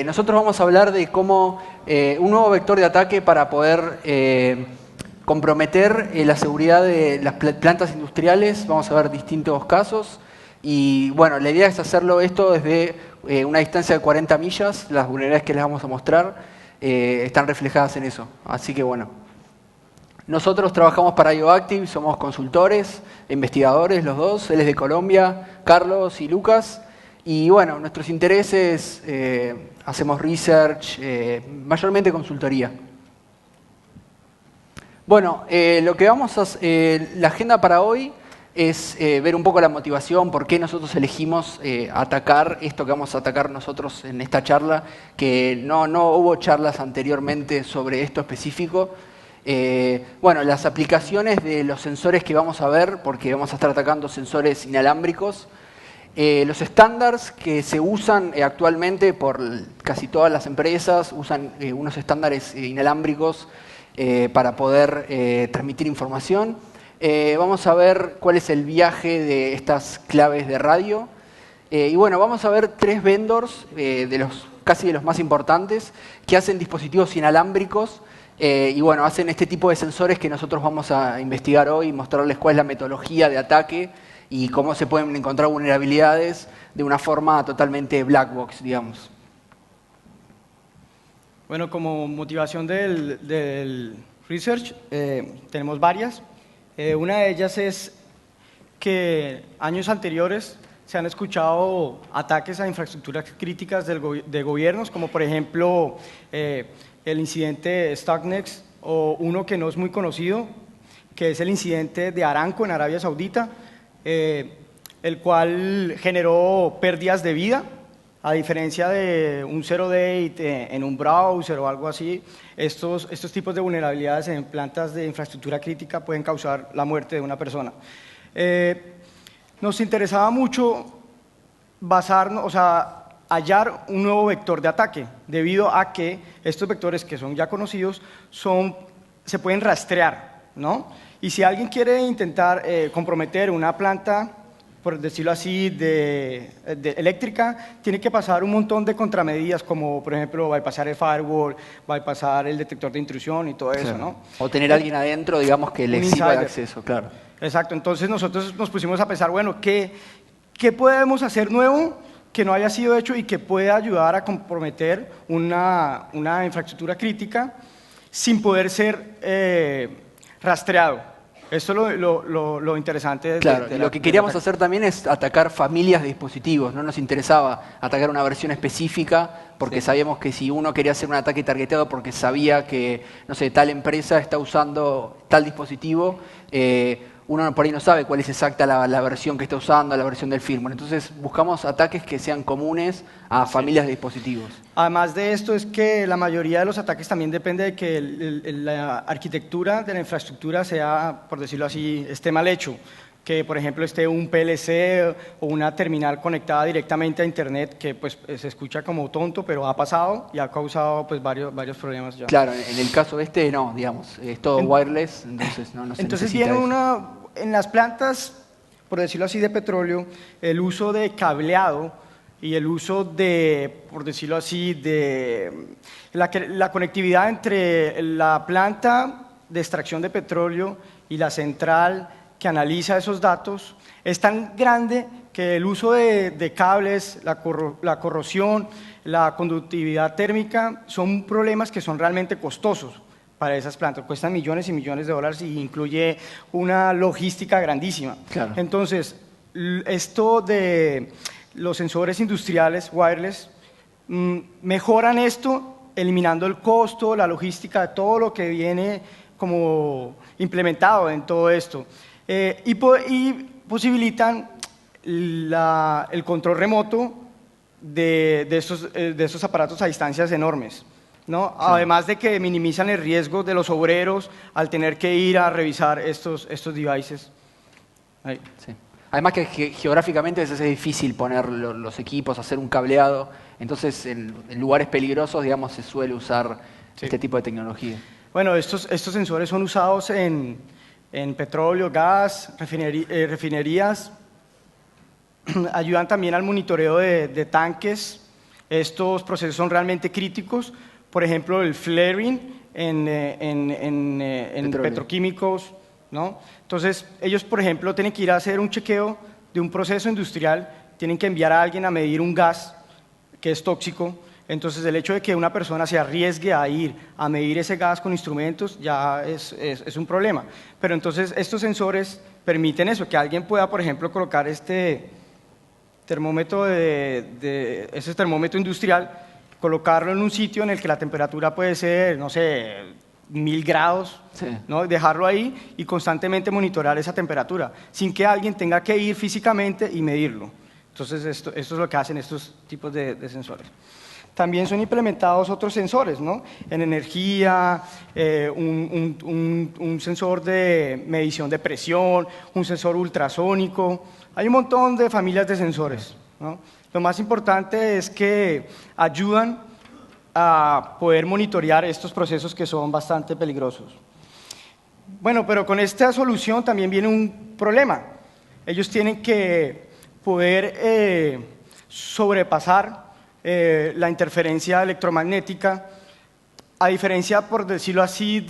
Nosotros vamos a hablar de cómo un nuevo vector de ataque para poder comprometer la seguridad de las plantas industriales. Vamos a ver distintos casos. Y bueno, la idea es hacerlo esto desde una distancia de 40 millas. Las vulnerabilidades que les vamos a mostrar están reflejadas en eso. Así que bueno. Nosotros trabajamos para IOActive, somos consultores, investigadores los dos. Él es de Colombia, Carlos y Lucas. Y bueno, nuestros intereses, hacemos research, mayormente consultoría. Bueno, lo que vamos a la agenda para hoy es ver un poco la motivación, por qué nosotros elegimos atacar esto que vamos a atacar nosotros en esta charla, que no hubo charlas anteriormente sobre esto específico. Bueno, las aplicaciones de los sensores que vamos a ver, porque vamos a estar atacando sensores inalámbricos. Los estándares que se usan actualmente por casi todas las empresas, usan unos estándares inalámbricos para poder transmitir información. Vamos a ver cuál es el viaje de estas claves de radio. Y bueno, vamos a ver 3 vendors, casi de los más importantes, que hacen dispositivos inalámbricos. Y bueno, hacen este tipo de sensores que nosotros vamos a investigar hoy y mostrarles cuál es la metodología de ataque y cómo se pueden encontrar vulnerabilidades de una forma totalmente black box, digamos. Bueno, como motivación del research tenemos varias. Una de ellas es que años anteriores se han escuchado ataques a infraestructuras críticas de gobiernos, como por ejemplo el incidente Stuxnet, o uno que no es muy conocido, que es el incidente de Aramco en Arabia Saudita, el cual generó pérdidas de vida, a diferencia de un zero date en un browser o algo así. Estos tipos de vulnerabilidades en plantas de infraestructura crítica pueden causar la muerte de una persona. Nos interesaba mucho hallar un nuevo vector de ataque, debido a que estos vectores, que son ya conocidos, se pueden rastrear, ¿no? Y si alguien quiere intentar comprometer una planta, por decirlo así, eléctrica, tiene que pasar un montón de contramedidas, como por ejemplo bypassar el firewall, bypassar el detector de intrusión y todo eso, ¿no? O tener a alguien adentro, digamos, que le exhiba el acceso, claro. Exacto, entonces nosotros nos pusimos a pensar, bueno, ¿qué podemos hacer nuevo que no haya sido hecho y que pueda ayudar a comprometer una infraestructura crítica sin poder ser rastreado? Eso es lo interesante. Claro, y lo que queríamos hacer también es atacar familias de dispositivos. No nos interesaba atacar una versión específica, porque sabíamos que si uno quería hacer un ataque targeteado porque sabía que, no sé, tal empresa está usando tal dispositivo, uno por ahí no sabe cuál es exacta la versión que está usando, la versión del firmware. Entonces buscamos ataques que sean comunes a familias de dispositivos. Además de esto es que la mayoría de los ataques también depende de que la arquitectura de la infraestructura sea, por decirlo así, esté mal hecho. Que por ejemplo esté un PLC o una terminal conectada directamente a internet, que pues se escucha como tonto, pero ha pasado y ha causado pues varios problemas ya. Claro, en el caso no, digamos, es todo wireless, entonces no se Entonces necesita viene en las plantas, por decirlo así, de petróleo, el uso de cableado y el uso de, por decirlo así, de la conectividad entre la planta de extracción de petróleo y la central que analiza esos datos es tan grande que el uso de cables, la corrosión, la conductividad térmica son problemas que son realmente costosos para esas plantas. Cuestan millones y millones de dólares y incluye una logística grandísima. Claro. Entonces, esto de los sensores industriales wireless mejoran esto, eliminando el costo, la logística, todo lo que viene como implementado en todo esto. Y posibilitan el control remoto de estos aparatos a distancias enormes, ¿no? Sí. Además de que minimizan el riesgo de los obreros al tener que ir a revisar estos devices. Ahí. Sí. Además que geográficamente a veces es difícil poner los equipos, hacer un cableado. Entonces, en lugares peligrosos, digamos, se suele usar este tipo de tecnología. Bueno, estos sensores son usados en petróleo, gas, refinerías. Ayudan también al monitoreo de tanques estos procesos son realmente críticos. Por ejemplo, el flaring en petroquímicos, ¿no? Entonces, ellos, por ejemplo, tienen que ir a hacer un chequeo de un proceso industrial, tienen que enviar a alguien a medir un gas que es tóxico. Entonces, el hecho de que una persona se arriesgue a ir a medir ese gas con instrumentos ya es un problema. Pero entonces, estos sensores permiten eso, que alguien pueda, por ejemplo, colocar este termómetro, ese termómetro industrial, colocarlo en un sitio en el que la temperatura puede ser, no sé, 1000 grados, Sí. ¿no? Dejarlo ahí y constantemente monitorear esa temperatura, sin que alguien tenga que ir físicamente y medirlo. Entonces, esto es lo que hacen estos tipos de sensores. También son implementados otros sensores, ¿no? En energía, un sensor de medición de presión, un sensor ultrasónico. Hay un montón de familias de sensores, ¿no? Lo más importante es que ayudan a poder monitorear estos procesos que son bastante peligrosos. Bueno, pero con esta solución también viene un problema. Ellos tienen que poder sobrepasar la interferencia electromagnética, a diferencia, por decirlo así,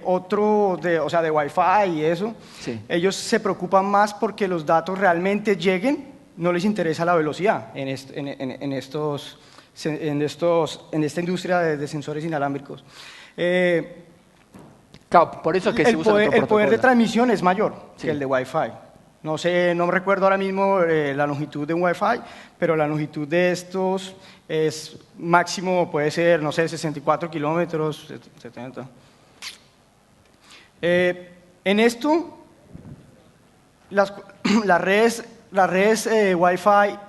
o sea, de Wi-Fi y eso. Sí. Ellos se preocupan más porque los datos realmente lleguen, no les interesa la velocidad en esta industria de sensores inalámbricos. Claro, por eso es que se usa El poder de transmisión es mayor que el de Wi-Fi. No sé, no me recuerdo ahora mismo la longitud de un Wi-Fi, pero la longitud de estos es máximo, puede ser, no sé, 64 kilómetros, 70. En esto, las redes Wi-Fi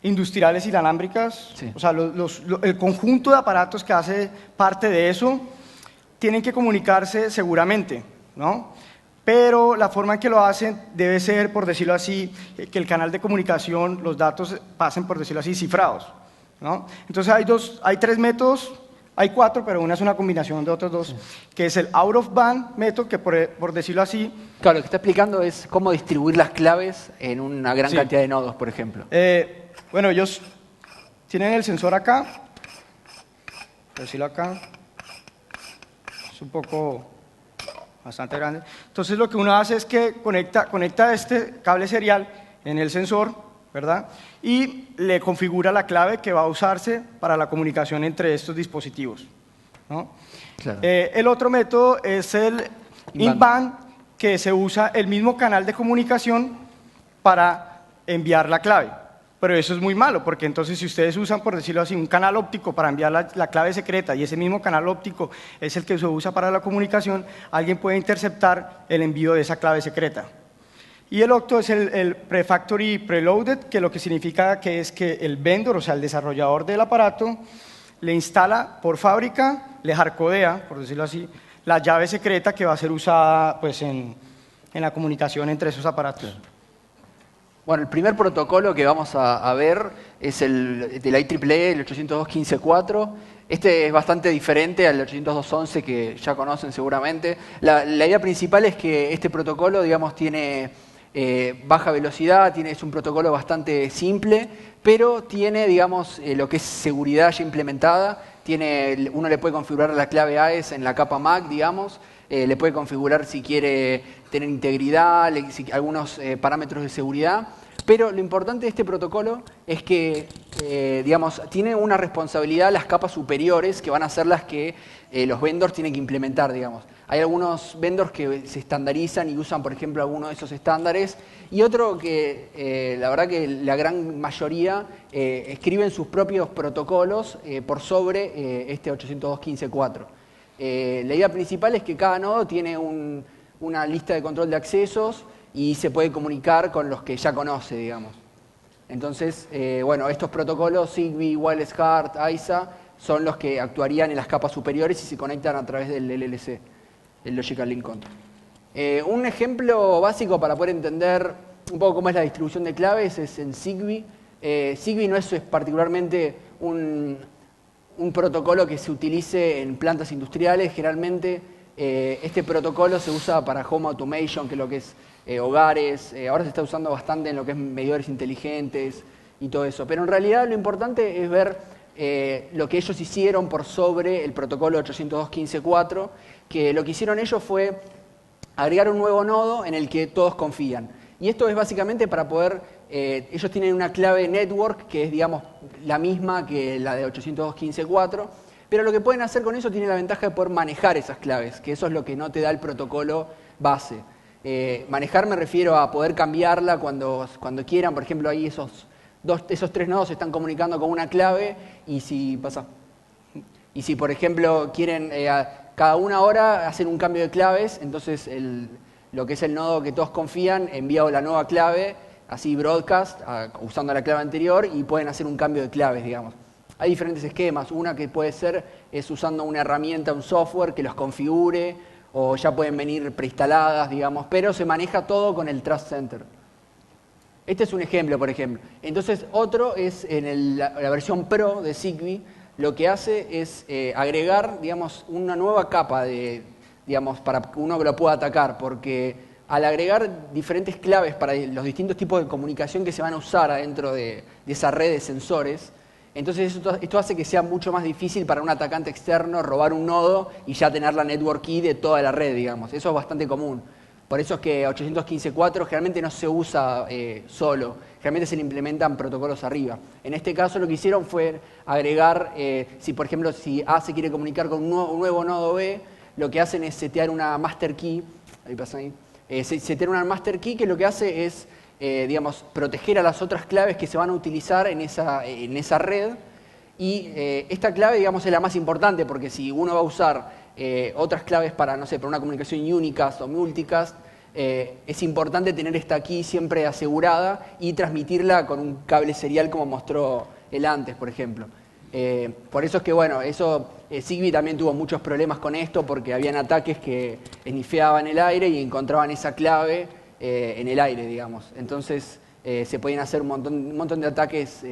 industriales inalámbricas, Sí. o sea, el conjunto de aparatos que hace parte de eso, tienen que comunicarse seguramente, ¿no? Pero la forma en que lo hacen debe ser, por decirlo así, que el canal de comunicación, los datos pasen, por decirlo así, cifrados, ¿no? Entonces hay tres métodos, hay cuatro, pero una es una combinación de otros dos, que es el out of band método, que por decirlo así. Claro, lo que está explicando es cómo distribuir las claves en una gran Sí. cantidad de nodos, por ejemplo. Bueno, ellos tienen el sensor acá, por decirlo acá, es un poco bastante grande. Entonces lo que uno hace es que conecta este cable serial en el sensor, ¿verdad? Y le configura la clave que va a usarse para la comunicación entre estos dispositivos, ¿no? Claro. El otro método es el in-band, que se usa el mismo canal de comunicación para enviar la clave. Pero eso es muy malo, porque entonces si ustedes usan, por decirlo así, un canal óptico para enviar la clave secreta y ese mismo canal óptico es el que se usa para la comunicación, alguien puede interceptar el envío de esa clave secreta. Y el octo es el Prefactory Preloaded, que lo que significa que es que el vendor, o sea, el desarrollador del aparato, le instala por fábrica, le hardcodea, por decirlo así, la llave secreta que va a ser usada pues, en la comunicación entre esos aparatos. Bueno, el primer protocolo que vamos a ver es el de la IEEE, el 802.15.4. Este es bastante diferente al 802.11 que ya conocen seguramente. La idea principal es que este protocolo, digamos, tiene baja velocidad, es un protocolo bastante simple, pero tiene, digamos, lo que es seguridad ya implementada. Uno le puede configurar la clave AES en la capa MAC, digamos. Le puede configurar si quiere tener integridad, algunos parámetros de seguridad. Pero lo importante de este protocolo es que, digamos, tiene una responsabilidad las capas superiores que van a ser las que los vendors tienen que implementar, digamos. Hay algunos vendors que se estandarizan y usan, por ejemplo, algunos de esos estándares y otro que, la verdad que la gran mayoría escriben sus propios protocolos por sobre este 802.15.4. La idea principal es que cada nodo tiene una lista de control de accesos y se puede comunicar con los que ya conoce, digamos. Entonces, bueno, estos protocolos, Zigbee, Wireless HART, AISA, son los que actuarían en las capas superiores y se conectan a través del LLC, el Logical Link Control. Un ejemplo básico para poder entender un poco cómo es la distribución de claves es en Zigbee. Zigbee no es particularmente un protocolo que se utilice en plantas industriales. Generalmente este protocolo se usa para home automation, que es lo que es hogares. Ahora se está usando bastante en lo que es medidores inteligentes, y todo eso. Pero en realidad lo importante es ver lo que ellos hicieron por sobre el protocolo 802.15.4, que lo que hicieron ellos fue agregar un nuevo nodo en el que todos confían. Y esto es básicamente para poder, ellos tienen una clave network que es, digamos, la misma que la de 802.15.4, pero lo que pueden hacer con eso tiene la ventaja de poder manejar esas claves, que eso es lo que no te da el protocolo base. Manejar me refiero a poder cambiarla cuando quieran. Por ejemplo, ahí esos tres nodos se están comunicando con una clave y si por ejemplo quieren cada una hora hacer un cambio de claves, entonces lo que es el nodo que todos confían envía la nueva clave, así broadcast, usando la clave anterior, y pueden hacer un cambio de claves, digamos. Hay diferentes esquemas. Una que puede ser es usando una herramienta, un software que los configure, o ya pueden venir preinstaladas, digamos, pero se maneja todo con el Trust Center. Este es un ejemplo, por ejemplo. Entonces, otro es en la versión Pro de Zigbee, lo que hace es agregar, digamos, una nueva capa para que uno lo pueda atacar, porque al agregar diferentes claves para los distintos tipos de comunicación que se van a usar adentro de esa red de sensores, entonces esto hace que sea mucho más difícil para un atacante externo robar un nodo y ya tener la network key de toda la red, digamos. Eso es bastante común. Por eso es que 802.15.4 generalmente no se usa solo, generalmente se le implementan protocolos arriba. En este caso lo que hicieron fue agregar, si por ejemplo si A se quiere comunicar con un nuevo nodo B, lo que hacen es setear una master key, setear una master key que lo que hace es, digamos, proteger a las otras claves que se van a utilizar en esa red. Y esta clave, digamos, es la más importante, porque si uno va a usar otras claves para, no sé, para una comunicación unicast o multicast, es importante tener esta key siempre asegurada y transmitirla con un cable serial como mostró él antes, por ejemplo. Por eso es que, bueno, Zigbee también tuvo muchos problemas con esto, porque habían ataques que snifeaban el aire y encontraban esa clave en el aire, digamos. Entonces se podían hacer un montón de ataques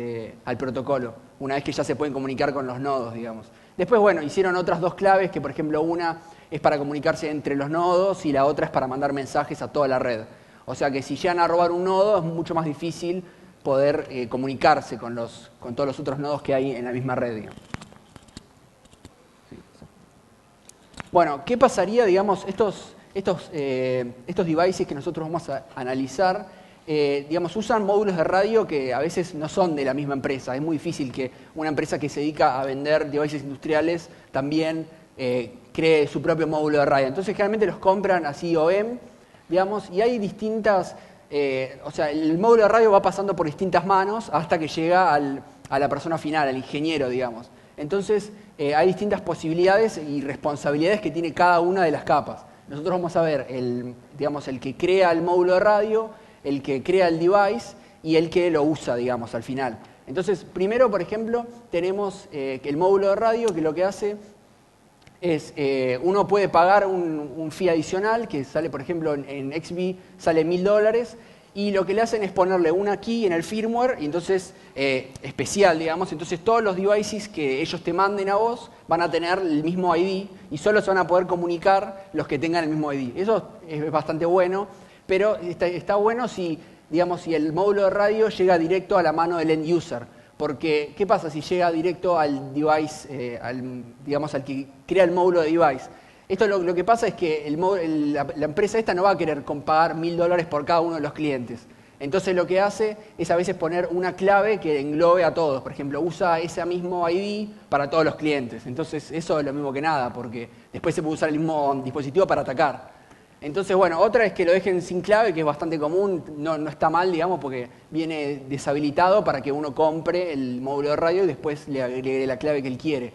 al protocolo, una vez que ya se pueden comunicar con los nodos, digamos. Después, bueno, hicieron otras dos claves, que por ejemplo una es para comunicarse entre los nodos y la otra es para mandar mensajes a toda la red. O sea que si llegan a robar un nodo es mucho más difícil poder comunicarse con todos los otros nodos que hay en la misma red, digamos. Bueno, ¿qué pasaría, digamos, estos devices que nosotros vamos a analizar? Digamos, usan módulos de radio que a veces no son de la misma empresa. Es muy difícil que una empresa que se dedica a vender devices industriales también cree su propio módulo de radio. Entonces, generalmente los compran así OEM, digamos, y hay distintas... o sea, el módulo de radio va pasando por distintas manos hasta que llega a la persona final, al ingeniero, digamos. Entonces, hay distintas posibilidades y responsabilidades que tiene cada una de las capas. Nosotros vamos a ver digamos, el que crea el módulo de radio, el que crea el device y el que lo usa, digamos, al final. Entonces, primero, por ejemplo, tenemos el módulo de radio, que lo que hace es, uno puede pagar un fee adicional, que sale, por ejemplo, en Xbee sale $1000, y lo que le hacen es ponerle una key en el firmware, y entonces, especial, digamos, entonces todos los devices que ellos te manden a vos van a tener el mismo ID, y solo se van a poder comunicar los que tengan el mismo ID. Eso es bastante bueno, pero está bueno si, digamos, si el módulo de radio llega directo a la mano del end user. Porque, ¿qué pasa si llega directo al device, digamos, al que crea el módulo de device? Esto lo que pasa es que la empresa esta no va a querer pagar $1000 por cada uno de los clientes. Entonces lo que hace es a veces poner una clave que englobe a todos. Por ejemplo, usa ese mismo ID para todos los clientes. Entonces eso es lo mismo que nada, porque después se puede usar el mismo dispositivo para atacar. Entonces, bueno, otra es que lo dejen sin clave, que es bastante común, no está mal, digamos, porque viene deshabilitado para que uno compre el módulo de radio y después le agregue la clave que él quiere.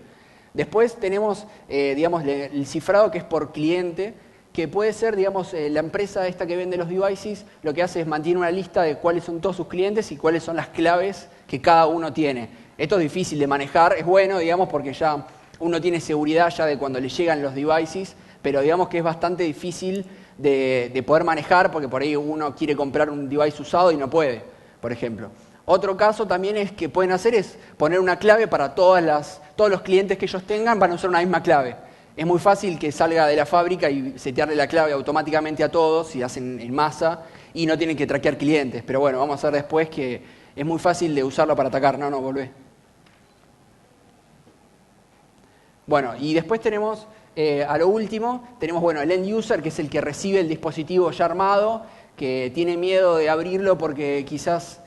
Después tenemos, digamos, el cifrado que es por cliente, que puede ser, digamos, la empresa esta que vende los devices, lo que hace es mantiene una lista de cuáles son todos sus clientes y cuáles son las claves que cada uno tiene. Esto es difícil de manejar, es bueno, digamos, porque ya uno tiene seguridad ya de cuando le llegan los devices, pero digamos que es bastante difícil de poder manejar, porque por ahí uno quiere comprar un device usado y no puede, por ejemplo. Otro caso también es que pueden hacer es poner una clave para todos los clientes que ellos tengan, van a usar una misma clave. Es muy fácil que salga de la fábrica y setearle la clave automáticamente a todos, si hacen en masa, y no tienen que traquear clientes. Pero bueno, vamos a ver después que es muy fácil de usarlo para atacar. No, volvé. Bueno, y después tenemos, a lo último, tenemos bueno, el end user, que es el que recibe el dispositivo ya armado, que tiene miedo de abrirlo porque quizás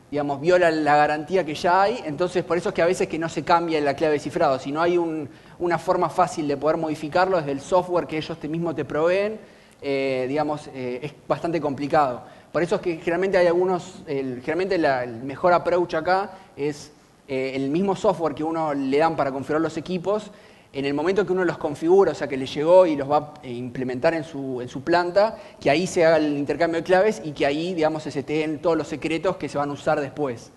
digamos, viola la garantía que ya hay. Entonces, por eso es que a veces que no se cambia la clave de cifrado. Si no hay una forma fácil de poder modificarlo desde el software que ellos mismos te proveen, digamos, es bastante complicado. Por eso es que generalmente hay algunos, generalmente el mejor approach acá es el mismo software que uno le dan para configurar los equipos. En el momento que uno los configura, o sea, que le llegó y los va a implementar en su planta, que ahí se haga el intercambio de claves y que ahí, digamos, se seteen todos los secretos que se van a usar después.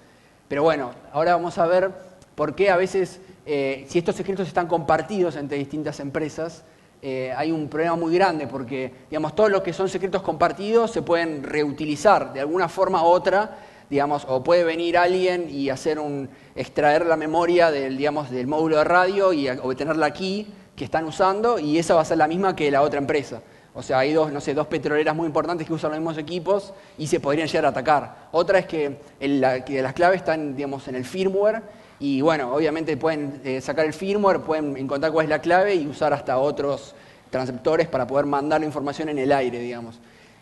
Pero bueno, ahora vamos a ver por qué a veces, si estos secretos están compartidos entre distintas empresas, hay un problema muy grande porque, digamos, todos los que son secretos compartidos se pueden reutilizar de alguna forma u otra, digamos, o puede venir alguien y extraer la memoria del módulo de radio y obtener la key que están usando, y esa va a ser la misma que la otra empresa. O sea, hay dos petroleras muy importantes que usan los mismos equipos y se podrían llegar a atacar. Otra es que las claves están, digamos, en el firmware y, bueno, obviamente pueden sacar el firmware, pueden encontrar cuál es la clave y usar hasta otros transceptores para poder mandar la información en el aire, digamos.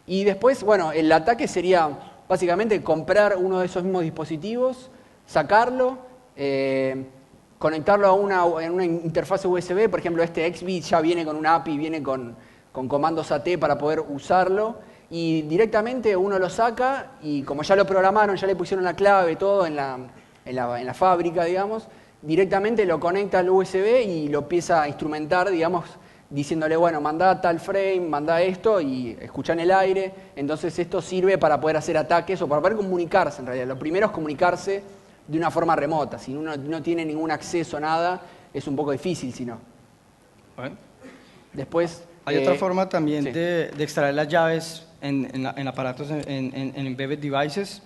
Y después, bueno, el ataque sería básicamente comprar uno de esos mismos dispositivos, sacarlo, conectarlo en una interfase USB. Por ejemplo, este XBit ya viene con una API, viene con comandos AT para poder usarlo, y directamente uno lo saca y como ya lo programaron, ya le pusieron la clave, todo en la fábrica, digamos, directamente lo conecta al USB y lo empieza a instrumentar, digamos, diciéndole, bueno, mandá tal frame, mandá esto y escuchá en el aire. Entonces esto sirve para poder hacer ataques o para poder comunicarse en realidad. Lo primero es comunicarse de una forma remota. Si uno no tiene ningún acceso a nada, es un poco difícil si no. Bueno. Después... Hay otra forma también sí. de extraer las llaves en aparatos, en embedded devices,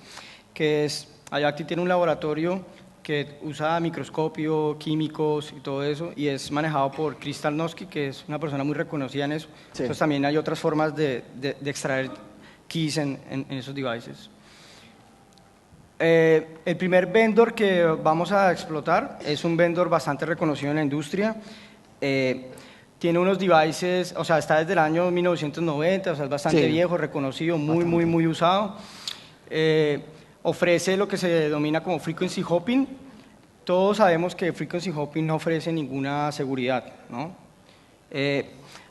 que es, IACTI tiene un laboratorio que usa microscopio, químicos y todo eso, y es manejado por Chris Tarnowski, que es una persona muy reconocida en eso. Sí. Entonces también hay otras formas de extraer keys en esos devices. El primer vendor que vamos a explotar es un vendor bastante reconocido en la industria. Tiene unos devices, o sea, está desde el año 1990, o sea, es bastante viejo, reconocido, muy usado. Ofrece lo que se denomina como frequency hopping. Todos sabemos que frequency hopping no ofrece ninguna seguridad, ¿no?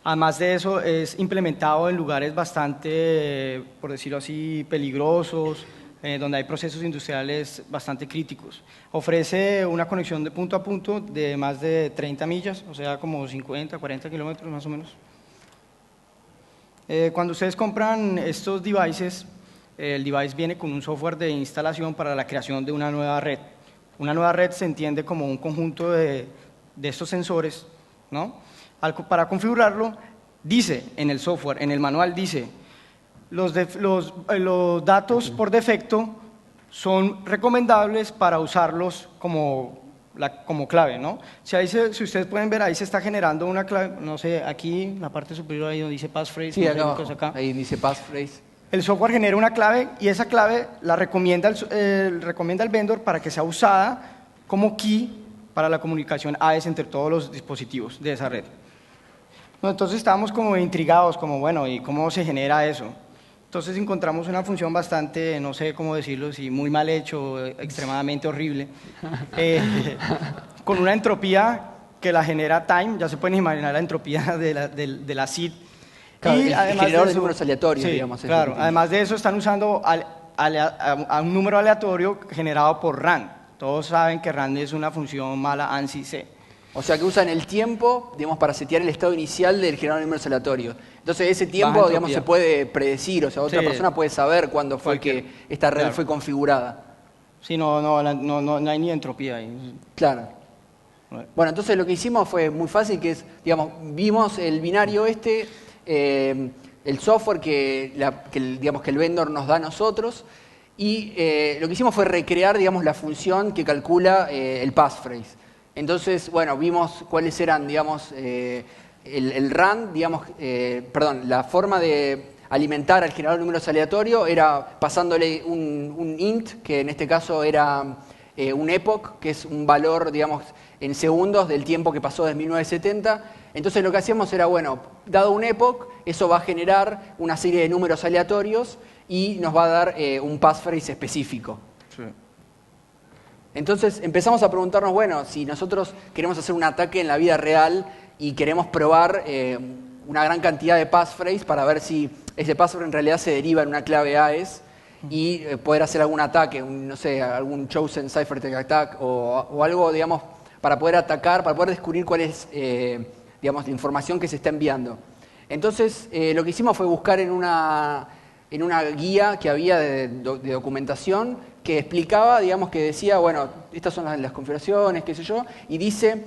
Además de eso, es implementado en lugares bastante, por decirlo así, peligrosos, donde hay procesos industriales bastante críticos. Ofrece una conexión de punto a punto de más de 30 millas, o sea, como 50, 40 kilómetros más o menos. Cuando ustedes compran estos devices, el device viene con un software de instalación para la creación de una nueva red. Una nueva red se entiende como un conjunto de estos sensores, ¿no? Para configurarlo, dice en el software, en el manual dice, los datos por defecto son recomendables para usarlos como clave, ¿no? Si ustedes pueden ver, ahí se está generando una clave, no sé, aquí en la parte superior ahí donde dice passphrase. Sí, acá abajo, ahí dice passphrase. El software genera una clave y esa clave la recomienda el vendor para que sea usada como key para la comunicación AES entre todos los dispositivos de esa red. Entonces estábamos como intrigados, como bueno, ¿y cómo se genera eso? Entonces encontramos una función bastante, no sé cómo decirlo, si muy mal hecho, extremadamente horrible, con una entropía que la genera Time. Ya se pueden imaginar la entropía de la SID. Claro, y el generador de números aleatorios, sí, digamos. Claro, además de eso están usando a un número aleatorio generado por RAND. Todos saben que RAND es una función mala ANSI-C. O sea que usan el tiempo, digamos, para setear el estado inicial del generador de números aleatorios. Entonces ese tiempo, digamos, se puede predecir, o sea, otra persona puede saber cuándo fue que esta red fue configurada. Sí, no hay ni entropía ahí. Claro. Bueno, entonces lo que hicimos fue muy fácil, que es, digamos, vimos el binario el software digamos, que el vendor nos da a nosotros, y lo que hicimos fue recrear, digamos, la función que calcula el passphrase. Entonces, bueno, vimos cuáles eran, digamos, el RAND, digamos, perdón, la forma de alimentar al generador de números aleatorio era pasándole un int, que en este caso era un epoch, que es un valor, digamos, en segundos del tiempo que pasó desde 1970. Entonces lo que hacíamos era, bueno, dado un epoch, eso va a generar una serie de números aleatorios y nos va a dar un passphrase específico. Sí. Entonces empezamos a preguntarnos, bueno, si nosotros queremos hacer un ataque en la vida real y queremos probar una gran cantidad de passphrase para ver si ese passphrase en realidad se deriva en una clave AES y poder hacer algún ataque, no sé, algún chosen ciphertext attack o algo, digamos, para poder atacar, para poder descubrir cuál es, digamos, la información que se está enviando. Entonces, lo que hicimos fue buscar en una guía que había de documentación que explicaba, digamos, que decía, bueno, estas son las configuraciones, qué sé yo, y dice,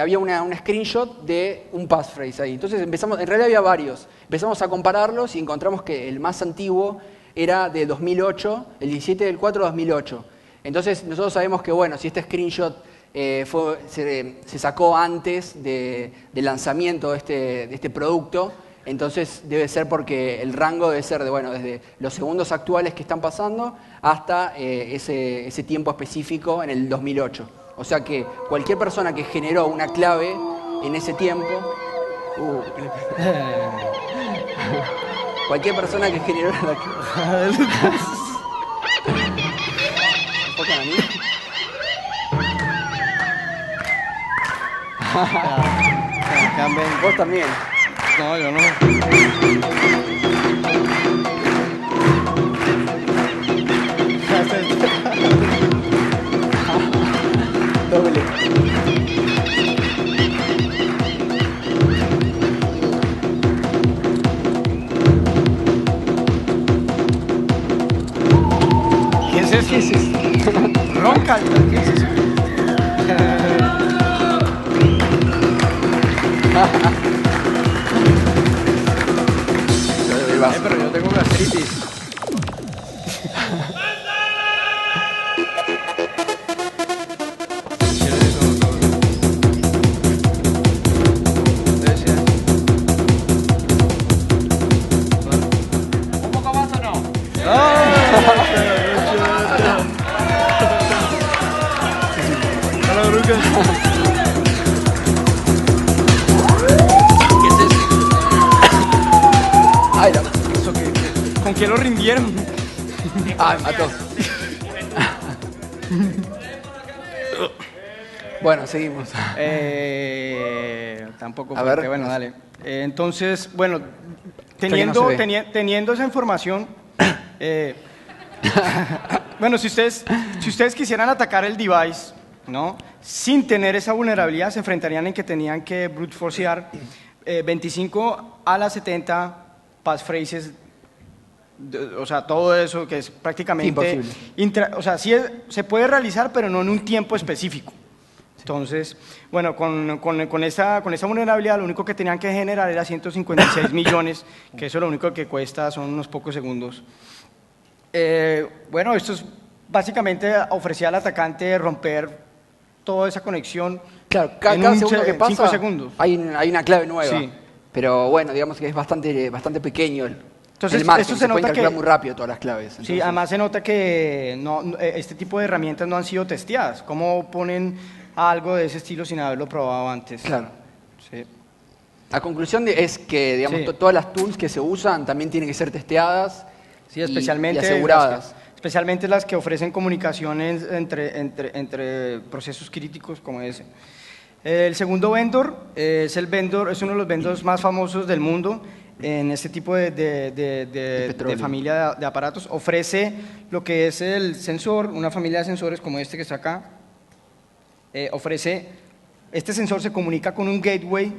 había una screenshot de un passphrase ahí. Entonces empezamos, en realidad había varios, empezamos a compararlos y encontramos que el más antiguo era de 2008, el 17 del 4 de 2008. Entonces nosotros sabemos que, bueno, si este screenshot se sacó antes del lanzamiento de este producto, entonces debe ser porque el rango debe ser de, bueno, desde los segundos actuales que están pasando hasta ese tiempo específico en el 2008. O sea que cualquier persona que generó una clave en ese tiempo... cualquier persona que generó la clave... ¿Enfocan a mí? Vos también. No, yo no. Doble. ¿Qué es eso? ¿Qué es eso? Ronca. ¿Qué es eso? Pero yo tengo gastritis. ¿Un poco más o no? Hola, Bruca. Ay, no. ¿Con qué lo rindieron? Ah, me mató. Bueno, seguimos. Tampoco. A ver. Porque, bueno, dale. Entonces, bueno, no se ve. teniendo esa información, bueno, si ustedes quisieran atacar el device, ¿no? Sin tener esa vulnerabilidad, se enfrentarían en que tenían que brute forcear 25 a las 70 passphrases, o sea, todo eso que es prácticamente imposible. o sea, sí se puede realizar, pero no en un tiempo específico. Entonces, bueno, con esa vulnerabilidad lo único que tenían que generar era 156 millones, que eso lo único que cuesta son unos pocos segundos. Bueno, esto es básicamente ofrecía al atacante romper toda esa conexión. Claro, cada segundo que pasa 5 segundos. hay una clave nueva. Sí. Pero bueno, digamos que es bastante pequeño Entonces, el margen. esto se Se pueden nota calcular que- muy rápido todas las claves. Sí, Entonces, además se nota que este tipo de herramientas no han sido testeadas. ¿Cómo ponen algo de ese estilo sin haberlo probado antes? claro. Sí. La conclusión es que, digamos, Sí. Todas las tools que se usan también tienen que ser testeadas Sí, especialmente y aseguradas. especialmente las que ofrecen comunicaciones entre procesos críticos como ese. El segundo vendor es uno de los vendors más famosos del mundo en este tipo de petróleo. familia de aparatos. Ofrece lo que es el sensor, una familia de sensores como este que está acá. Este sensor se comunica con un gateway,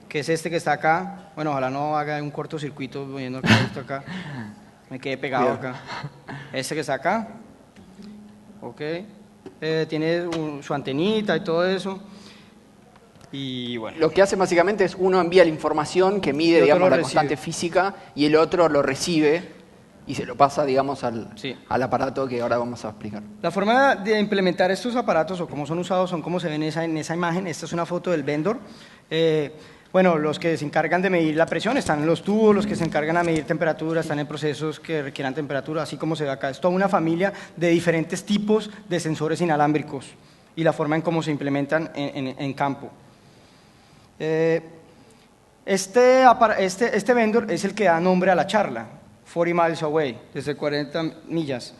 que es este que está acá. Bueno, ojalá no haga un cortocircuito viendo acá, esto acá. Me quedé pegado acá. Este que está acá. Ok. Tiene su antenita y todo eso. Y bueno. Lo que hace básicamente es uno envía la información que Y mide, otro digamos, lo la recibe. constante física y el otro lo recibe y se lo pasa, digamos, Sí. al aparato que ahora vamos a explicar. La forma de implementar estos aparatos o cómo son usados son como se ven en esa imagen. Esta es una foto del vendor. Bueno, los que se encargan de medir la presión están en los tubos, los que se encargan de medir temperatura están en procesos que requieran temperatura, así como se ve acá. Es toda una familia de diferentes tipos de sensores inalámbricos y la forma en cómo se implementan en campo. Este vendor es el que da nombre a la charla, 40 miles away, desde 40 millas.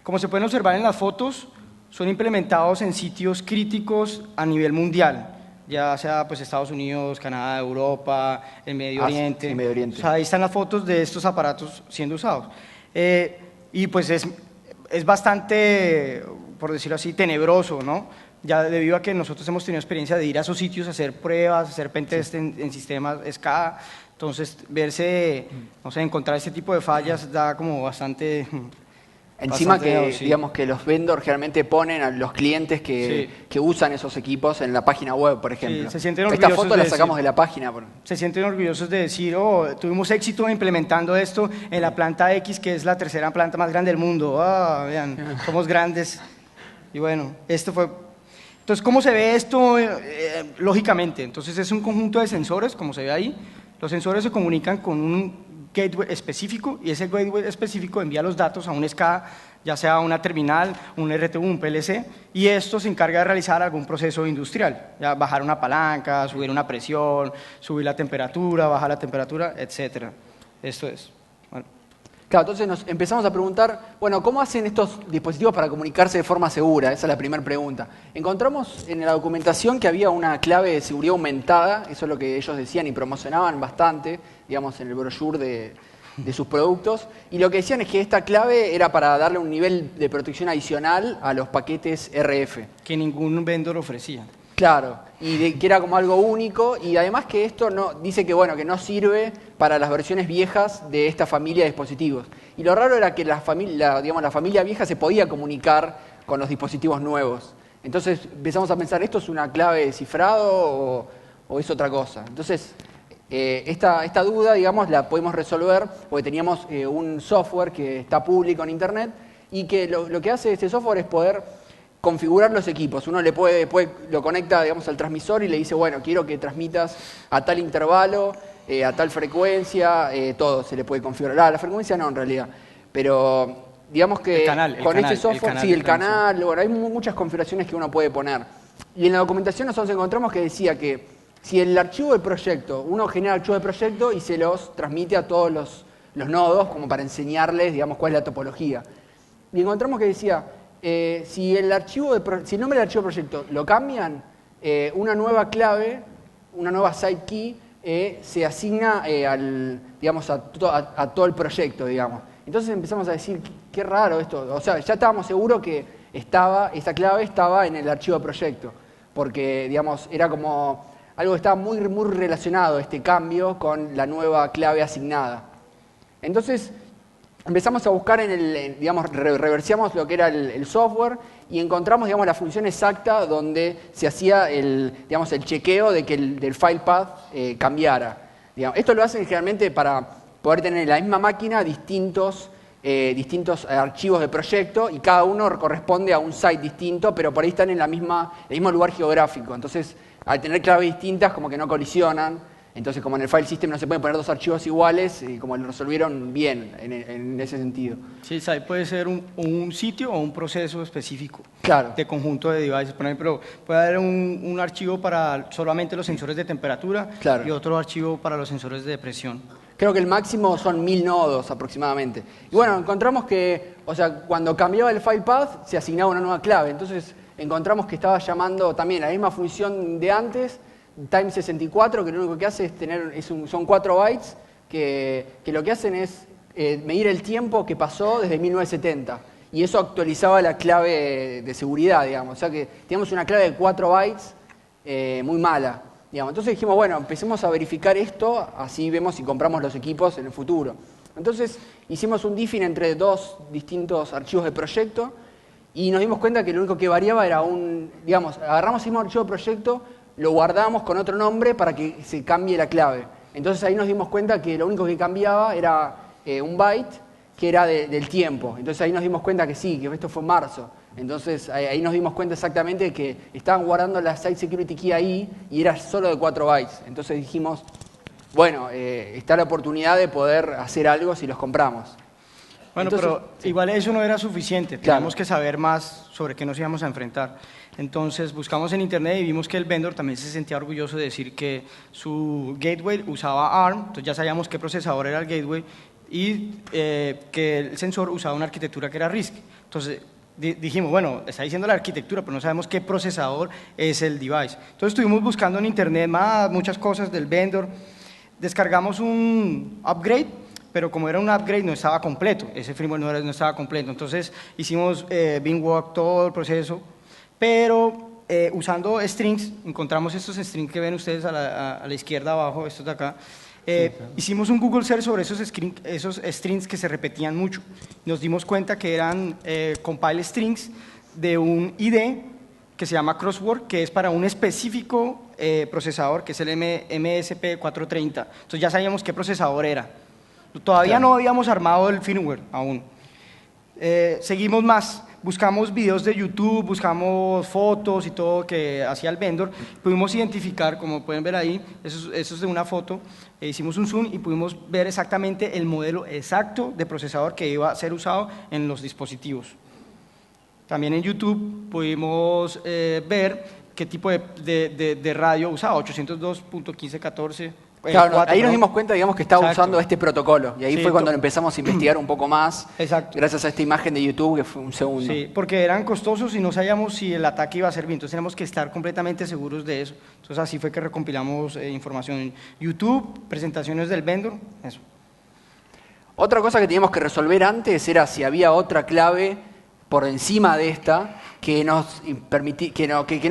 Como se pueden observar en las fotos, son implementados en sitios críticos a nivel mundial, ya sea pues Estados Unidos, Canadá, Europa, el Medio Oriente. Sí, Medio Oriente. O sea, ahí están las fotos de estos aparatos siendo usados. Y pues es bastante, por decirlo así, tenebroso, ¿no? Ya debido a que nosotros hemos tenido experiencia de ir a esos sitios a hacer pruebas, hacer pentest en sistemas SCADA, entonces verse, no sé, encontrar ese tipo de fallas da como bastante... Encima bastante, que, sí. digamos que los vendors generalmente ponen a los clientes que usan esos equipos en la página web, por ejemplo. se sienten Esta orgullosos foto de la sacamos decir. de la página. Se sienten orgullosos de decir, oh, tuvimos éxito implementando esto en la planta X, que es la tercera planta más grande del mundo. Ah, vean, somos grandes. Y bueno, esto fue... Entonces, ¿cómo se ve esto? Lógicamente, entonces es un conjunto de sensores, como se ve ahí. Los sensores se comunican con un gateway específico y ese gateway específico envía los datos a un SCADA, ya sea una terminal, un RTU, un PLC, y esto se encarga de realizar algún proceso industrial, ya bajar una palanca, subir una presión, subir la temperatura, bajar la temperatura, etcétera. Esto es. Bueno. Claro, entonces nos empezamos a preguntar, bueno, ¿cómo hacen estos dispositivos para comunicarse de forma segura? Esa es la primera pregunta. Encontramos en la documentación que había una clave de seguridad aumentada, eso es lo que ellos decían y promocionaban bastante, digamos, en el brochure de sus productos, y lo que decían es que esta clave era para darle un nivel de protección adicional a los paquetes RF. Que ningún vendor ofrecía. Claro, y que era como algo único, y además que esto no, dice que bueno, que no sirve para las versiones viejas de esta familia de dispositivos. Y lo raro era que la familia vieja se podía comunicar con los dispositivos nuevos. Entonces empezamos a pensar, ¿esto es una clave de cifrado o es otra cosa? Entonces, esta duda, digamos, la podemos resolver porque teníamos un software que está público en Internet y que lo que hace este software es poder configurar los equipos. Uno lo conecta, digamos, al transmisor y le dice, bueno, quiero que transmitas a tal intervalo, a tal frecuencia, todo se le puede configurar. La frecuencia no, en realidad, pero digamos que con este software, sí, el canal, bueno, hay muchas configuraciones que uno puede poner. Y en la documentación nosotros encontramos que decía que si el archivo del proyecto, uno genera el archivo del proyecto y se los transmite a todos los nodos como para enseñarles, digamos, cuál es la topología. Y encontramos que decía, si el nombre del archivo del proyecto lo cambian, una nueva clave, una nueva site key, se asigna a todo el proyecto, digamos. Entonces empezamos a decir, qué raro esto. O sea, ya estábamos seguros que esta clave estaba en el archivo de proyecto, porque, digamos, era como algo que estaba muy, muy relacionado, este cambio, con la nueva clave asignada. Entonces, empezamos a buscar reversiamos lo que era el software y encontramos, digamos, la función exacta donde se hacía el chequeo de que del file path cambiara. Digamos, esto lo hacen generalmente para poder tener en la misma máquina distintos archivos de proyecto y cada uno corresponde a un site distinto, pero por ahí están en el mismo lugar geográfico. Entonces, al tener claves distintas, como que no colisionan. Entonces, como en el file system no se pueden poner dos archivos iguales, como lo resolvieron bien en ese sentido. Sí, puede ser un sitio o un proceso específico, claro, de conjunto de devices. Por ejemplo, puede haber un archivo para solamente los sensores de temperatura, claro, y otro archivo para los sensores de presión. Creo que el máximo son 1000 nodos aproximadamente. Y bueno, encontramos que, cuando cambiaba el file path, se asignaba una nueva clave. Entonces, encontramos que estaba llamando también la misma función de antes, time64, que lo único que hace es son 4 bytes, que lo que hacen es medir el tiempo que pasó desde 1970. Y eso actualizaba la clave de seguridad, digamos. O sea que teníamos una clave de 4 bytes muy mala. Digamos. Entonces dijimos, bueno, empecemos a verificar esto, así vemos si compramos los equipos en el futuro. Entonces hicimos un diffing entre dos distintos archivos de proyecto y nos dimos cuenta que lo único que variaba era agarramos el mismo archivo de proyecto, lo guardamos con otro nombre para que se cambie la clave. Entonces ahí nos dimos cuenta que lo único que cambiaba era un byte que era del tiempo. Entonces ahí nos dimos cuenta que sí, que esto fue en marzo. Entonces ahí nos dimos cuenta exactamente de que estaban guardando la Site Security Key ahí y era solo de 4 bytes. Entonces dijimos, bueno, está la oportunidad de poder hacer algo si los compramos. Bueno, Entonces, pero igual eso no era suficiente, Claro. teníamos que saber más sobre qué nos íbamos a enfrentar. Entonces buscamos en internet y vimos que el vendor también se sentía orgulloso de decir que su gateway usaba ARM, entonces ya sabíamos qué procesador era el gateway y que el sensor usaba una arquitectura que era RISC. Entonces dijimos, bueno, está diciendo la arquitectura, pero no sabemos qué procesador es el device. Entonces estuvimos buscando en internet muchas cosas del vendor, descargamos un upgrade, pero como era un upgrade no estaba completo, ese firmware no estaba completo, entonces hicimos binwalk, todo el proceso, pero usando strings, encontramos estos strings que ven ustedes a la izquierda abajo, estos de acá, hicimos un Google search sobre esos strings que se repetían mucho, nos dimos cuenta que eran compile strings de un ID que se llama Crossword, que es para un específico procesador, que es el MSP430, entonces ya sabíamos qué procesador era. Todavía no habíamos armado el firmware aún. Seguimos más, buscamos videos de YouTube, buscamos fotos y todo que hacía el vendor. Pudimos identificar, como pueden ver ahí, eso es de una foto, hicimos un zoom y pudimos ver exactamente el modelo exacto de procesador que iba a ser usado en los dispositivos. También en YouTube pudimos ver qué tipo de radio usaba, 802.1514. Claro, ahí nos dimos cuenta, digamos, que estaba Exacto. usando este protocolo. Y ahí Sí, fue cuando empezamos a investigar un poco más. Exacto. Gracias a esta imagen de YouTube, que fue un segundo. Sí, porque eran costosos y no sabíamos si el ataque iba a ser bien, entonces teníamos que estar completamente seguros de eso. Entonces así fue que recompilamos información en YouTube, presentaciones del vendor, eso. Otra cosa que teníamos que resolver antes era si había otra clave por encima de esta que no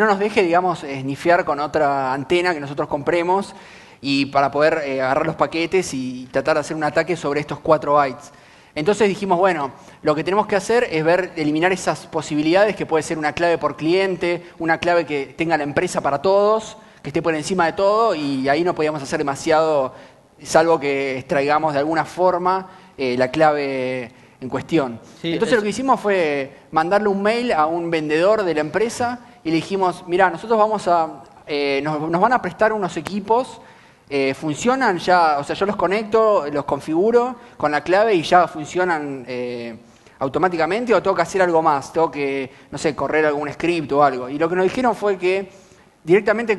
nos deje, digamos, snifear con otra antena que nosotros compremos y para poder agarrar los paquetes y tratar de hacer un ataque sobre estos 4 bytes. Entonces dijimos, bueno, lo que tenemos que hacer es eliminar esas posibilidades, que puede ser una clave por cliente, una clave que tenga la empresa para todos, que esté por encima de todo, y ahí no podíamos hacer demasiado, salvo que extraigamos de alguna forma la clave en cuestión. Sí, entonces lo que hicimos fue mandarle un mail a un vendedor de la empresa y le dijimos, mirá, nosotros nos van a prestar unos equipos. Funcionan ya, o sea, yo los conecto, los configuro con la clave y ya funcionan automáticamente, o tengo que hacer algo más, tengo que, no sé, correr algún script o algo. Y lo que nos dijeron fue que directamente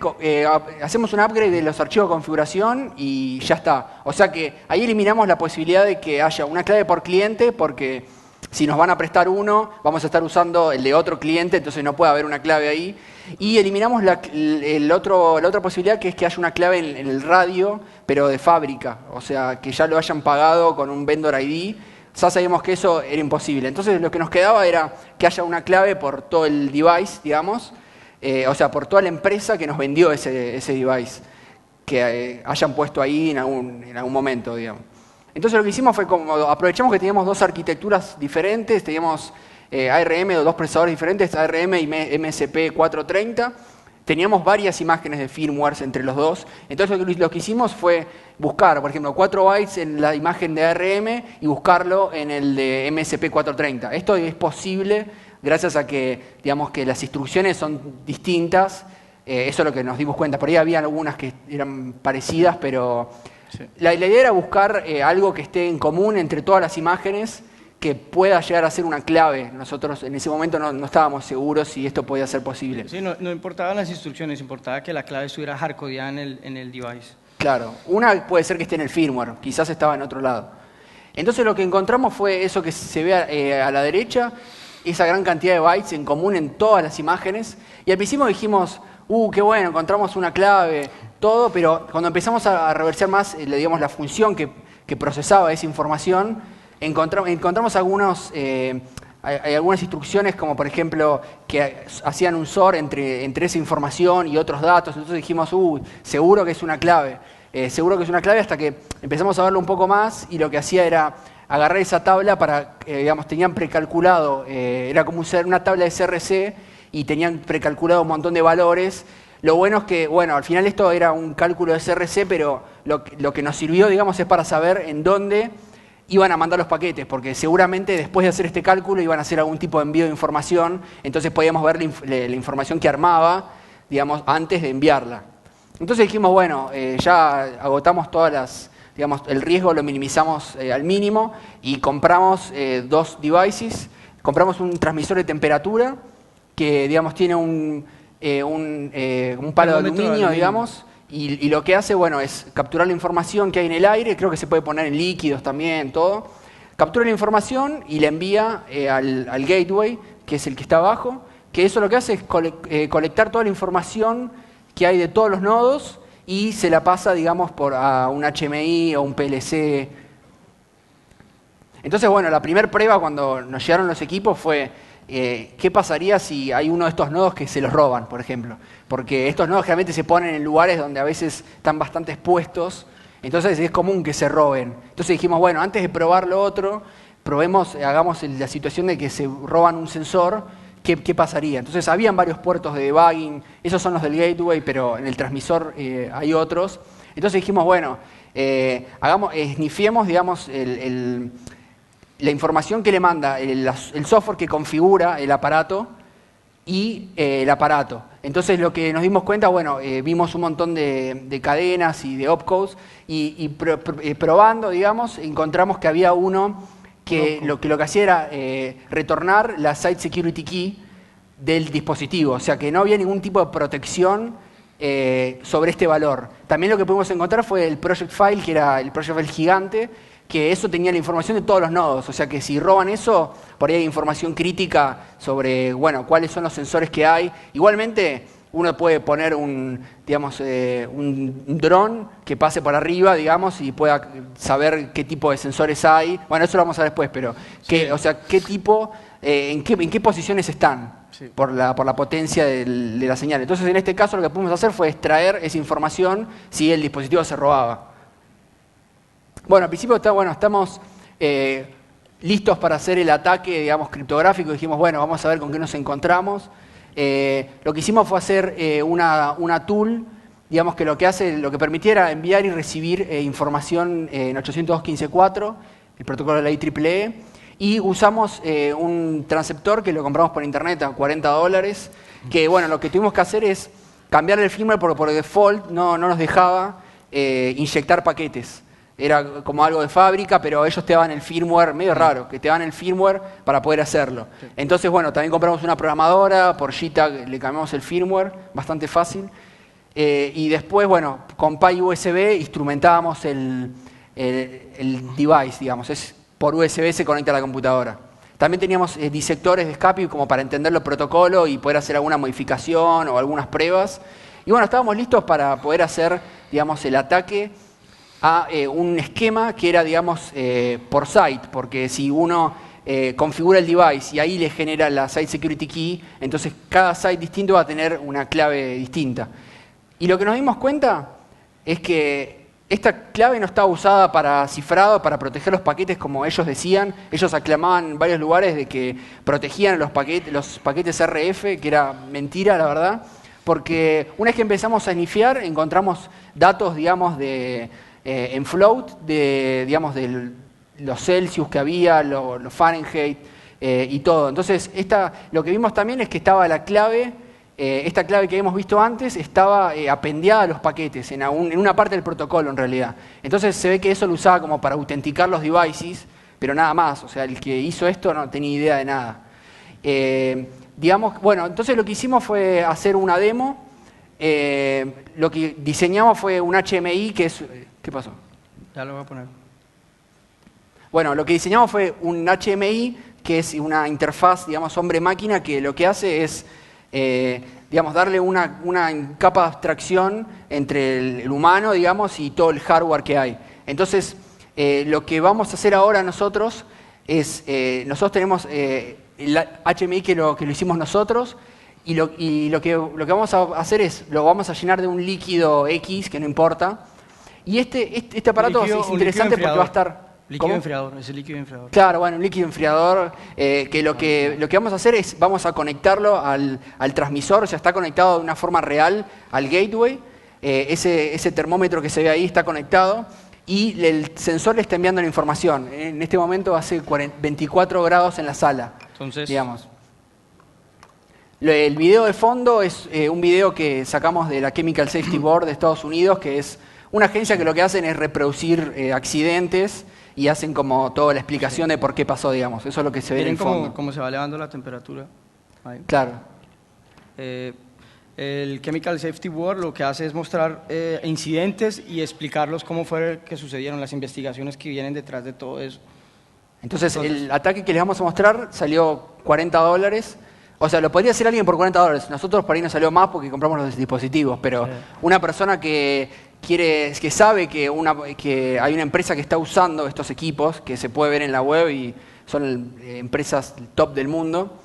hacemos un upgrade de los archivos de configuración y ya está. O sea que ahí eliminamos la posibilidad de que haya una clave por cliente, porque si nos van a prestar uno, vamos a estar usando el de otro cliente, entonces no puede haber una clave ahí. Y eliminamos la otra posibilidad, que es que haya una clave en el radio, pero de fábrica. O sea, que ya lo hayan pagado con un vendor ID. Ya sabíamos que eso era imposible. Entonces lo que nos quedaba era que haya una clave por todo el device, digamos. O sea, por toda la empresa que nos vendió ese device. Que hayan puesto ahí en algún momento, digamos. Entonces lo que hicimos fue como aprovechamos que teníamos dos arquitecturas diferentes, teníamos ARM, dos procesadores diferentes, ARM y MSP430. Teníamos varias imágenes de firmwares entre los dos. Entonces lo que hicimos fue buscar, por ejemplo, 4 bytes en la imagen de ARM y buscarlo en el de MSP430. Esto es posible gracias a que, digamos, que las instrucciones son distintas. Eso es lo que nos dimos cuenta. Por ahí había algunas que eran parecidas, pero sí. La idea era buscar algo que esté en común entre todas las imágenes, que pueda llegar a ser una clave. Nosotros en ese momento no estábamos seguros si esto podía ser posible. Sí, no importaban las instrucciones, importaba que la clave estuviera hardcodeada en el device. Claro, una puede ser que esté en el firmware, quizás estaba en otro lado. Entonces lo que encontramos fue eso que se ve a la derecha, esa gran cantidad de bytes en común en todas las imágenes. Y al principio dijimos, qué bueno, encontramos una clave, todo, pero cuando empezamos a reversar más, digamos, la función que procesaba esa información, encontramos hay algunas instrucciones, como por ejemplo que hacían un SOR entre esa información y otros datos. Entonces dijimos, seguro que es una clave. Seguro que es una clave, hasta que empezamos a verlo un poco más, y lo que hacía era agarrar esa tabla digamos, tenían precalculado, era como una tabla de CRC, y tenían precalculado un montón de valores. Lo bueno es que, al final esto era un cálculo de CRC, pero lo que nos sirvió, digamos, es para saber en dónde iban a mandar los paquetes, porque seguramente después de hacer este cálculo iban a hacer algún tipo de envío de información, entonces podíamos ver la información que armaba, digamos, antes de enviarla. Entonces dijimos, bueno, ya agotamos todas las, digamos, el riesgo lo minimizamos al mínimo y compramos 2 devices, compramos un transmisor de temperatura que, digamos, tiene un palo de aluminio, digamos, y lo que hace, bueno, es capturar la información que hay en el aire, creo que se puede poner en líquidos también, todo. Captura la información y la envía al gateway, que es el que está abajo, que eso lo que hace es colectar toda la información que hay de todos los nodos y se la pasa, digamos, a un HMI o un PLC. Entonces, bueno, la primera prueba cuando nos llegaron los equipos fue qué pasaría si hay uno de estos nodos que se los roban, por ejemplo. Porque estos nodos generalmente se ponen en lugares donde a veces están bastante expuestos, entonces es común que se roben. Entonces dijimos, bueno, antes de probar lo otro, hagamos la situación de que se roban un sensor, ¿qué pasaría? Entonces habían varios puertos de debugging, esos son los del gateway, pero en el transmisor hay otros. Entonces dijimos, bueno, snifiemos, digamos, la información que le manda el software que configura el aparato y el aparato. Entonces lo que nos dimos cuenta, bueno, vimos un montón de cadenas y de opcodes y probando, digamos, encontramos que había uno que lo que hacía era retornar la Site Security Key del dispositivo, o sea que no había ningún tipo de protección sobre este valor. También lo que pudimos encontrar fue el project file, que era el project file gigante, que eso tenía la información de todos los nodos, o sea que si roban eso, por ahí hay información crítica sobre, bueno, cuáles son los sensores que hay. Igualmente, uno puede poner un dron que pase por arriba, digamos, y pueda saber qué tipo de sensores hay. Bueno, eso lo vamos a ver después, pero sí. O sea, qué tipo, en qué posiciones están. Sí. Por la potencia de la señal. Entonces, en este caso, lo que pudimos hacer fue extraer esa información si el dispositivo se robaba. Bueno, al principio estamos listos para hacer el ataque, digamos, criptográfico. Dijimos, bueno, vamos a ver con qué nos encontramos. Lo que hicimos fue hacer una tool, digamos, que lo que permitiera enviar y recibir información en 802.15.4, el protocolo de la IEEE, y usamos un transceptor que lo compramos por internet a $40, que, bueno, lo que tuvimos que hacer es cambiar el firmware porque por default no nos dejaba inyectar paquetes. Era como algo de fábrica, pero ellos te daban el firmware, medio raro, que te daban el firmware para poder hacerlo. Sí. Entonces, bueno, también compramos una programadora, por JTAG le cambiamos el firmware, bastante fácil. Y después, bueno, con PyUSB instrumentábamos el device, digamos, por USB se conecta a la computadora. También teníamos disectores de escape como para entender los protocolos y poder hacer alguna modificación o algunas pruebas. Y bueno, estábamos listos para poder hacer, digamos, el ataque a un esquema que era, digamos, por site, porque si uno configura el device y ahí le genera la Site Security Key, entonces cada site distinto va a tener una clave distinta. Y lo que nos dimos cuenta es que esta clave no estaba usada para cifrado, para proteger los paquetes como ellos decían. Ellos aclamaban en varios lugares de que protegían los paquetes RF, que era mentira, la verdad, porque una vez que empezamos a snifear encontramos datos, digamos, en float, digamos, de los Celsius que había, los Fahrenheit y todo. Entonces, lo que vimos también es que estaba la clave, esta clave que hemos visto antes, estaba apendiada a los paquetes, en una parte del protocolo en realidad. Entonces se ve que eso lo usaba como para autenticar los devices, pero nada más. O sea, el que hizo esto no tenía idea de nada. Digamos, bueno, entonces lo que hicimos fue hacer una demo. Lo que diseñamos fue un HMI que es... ¿Qué pasó? Ya lo voy a poner. Bueno, lo que diseñamos fue un HMI, que es una interfaz, digamos, hombre-máquina, que lo que hace es, digamos, darle una capa de abstracción entre el humano, digamos, y todo el hardware que hay. Entonces, lo que vamos a hacer ahora nosotros es, nosotros tenemos el HMI que lo hicimos nosotros, y lo que vamos a hacer es, lo vamos a llenar de un líquido X, que no importa. Y este aparato es interesante porque va a estar... Líquido enfriador, es el líquido enfriador. Claro, bueno, un líquido enfriador, que lo que vamos a hacer es, vamos a conectarlo al transmisor, o sea, está conectado de una forma real al gateway. Ese termómetro que se ve ahí está conectado. y el sensor le está enviando la información. En este momento hace 24 grados en la sala, Entonces, digamos. El video de fondo es un video que sacamos de la Chemical Safety Board de Estados Unidos, que es una agencia que lo que hacen es reproducir accidentes y hacen como toda la explicación de por qué pasó, digamos. Eso es lo que se ve en el fondo. cómo se va elevando la temperatura. Ahí. Claro. El Chemical Safety Board lo que hace es mostrar incidentes y explicarlos cómo fue que sucedieron, las investigaciones que vienen detrás de todo eso. Entonces, el ataque que les vamos a mostrar salió $40. O sea, lo podría hacer alguien por $40. Nosotros por ahí nos salió más porque compramos los dispositivos, pero una persona que sabe que hay una empresa que está usando estos equipos, que se puede ver en la web y son empresas top del mundo,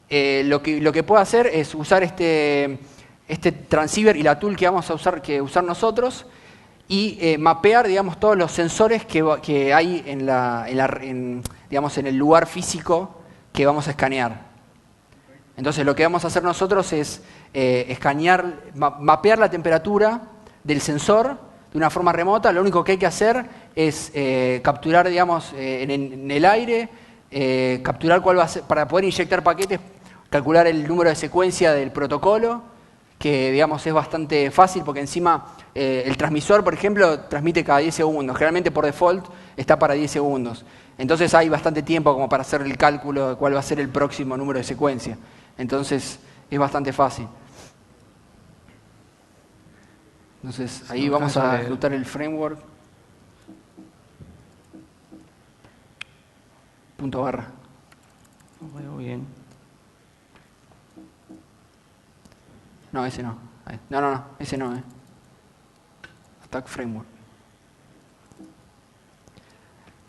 lo que puede hacer es usar este transceiver y la tool que vamos a usar nosotros y mapear, digamos, todos los sensores que hay digamos, en el lugar físico que vamos a escanear. Entonces lo que vamos a hacer nosotros es mapear la temperatura del sensor de una forma remota. Lo único que hay que hacer es capturar, digamos, en el aire, capturar cuál va a ser, para poder inyectar paquetes, calcular el número de secuencia del protocolo, que digamos es bastante fácil porque encima el transmisor, por ejemplo, transmite cada 10 segundos. Generalmente por default está para 10 segundos. Entonces hay bastante tiempo como para hacer el cálculo de cuál va a ser el próximo número de secuencia. Entonces es bastante fácil. Entonces ahí vamos a ejecutar el framework. Punto barra. No veo bien. No, ese no. No, ese no. Attack framework.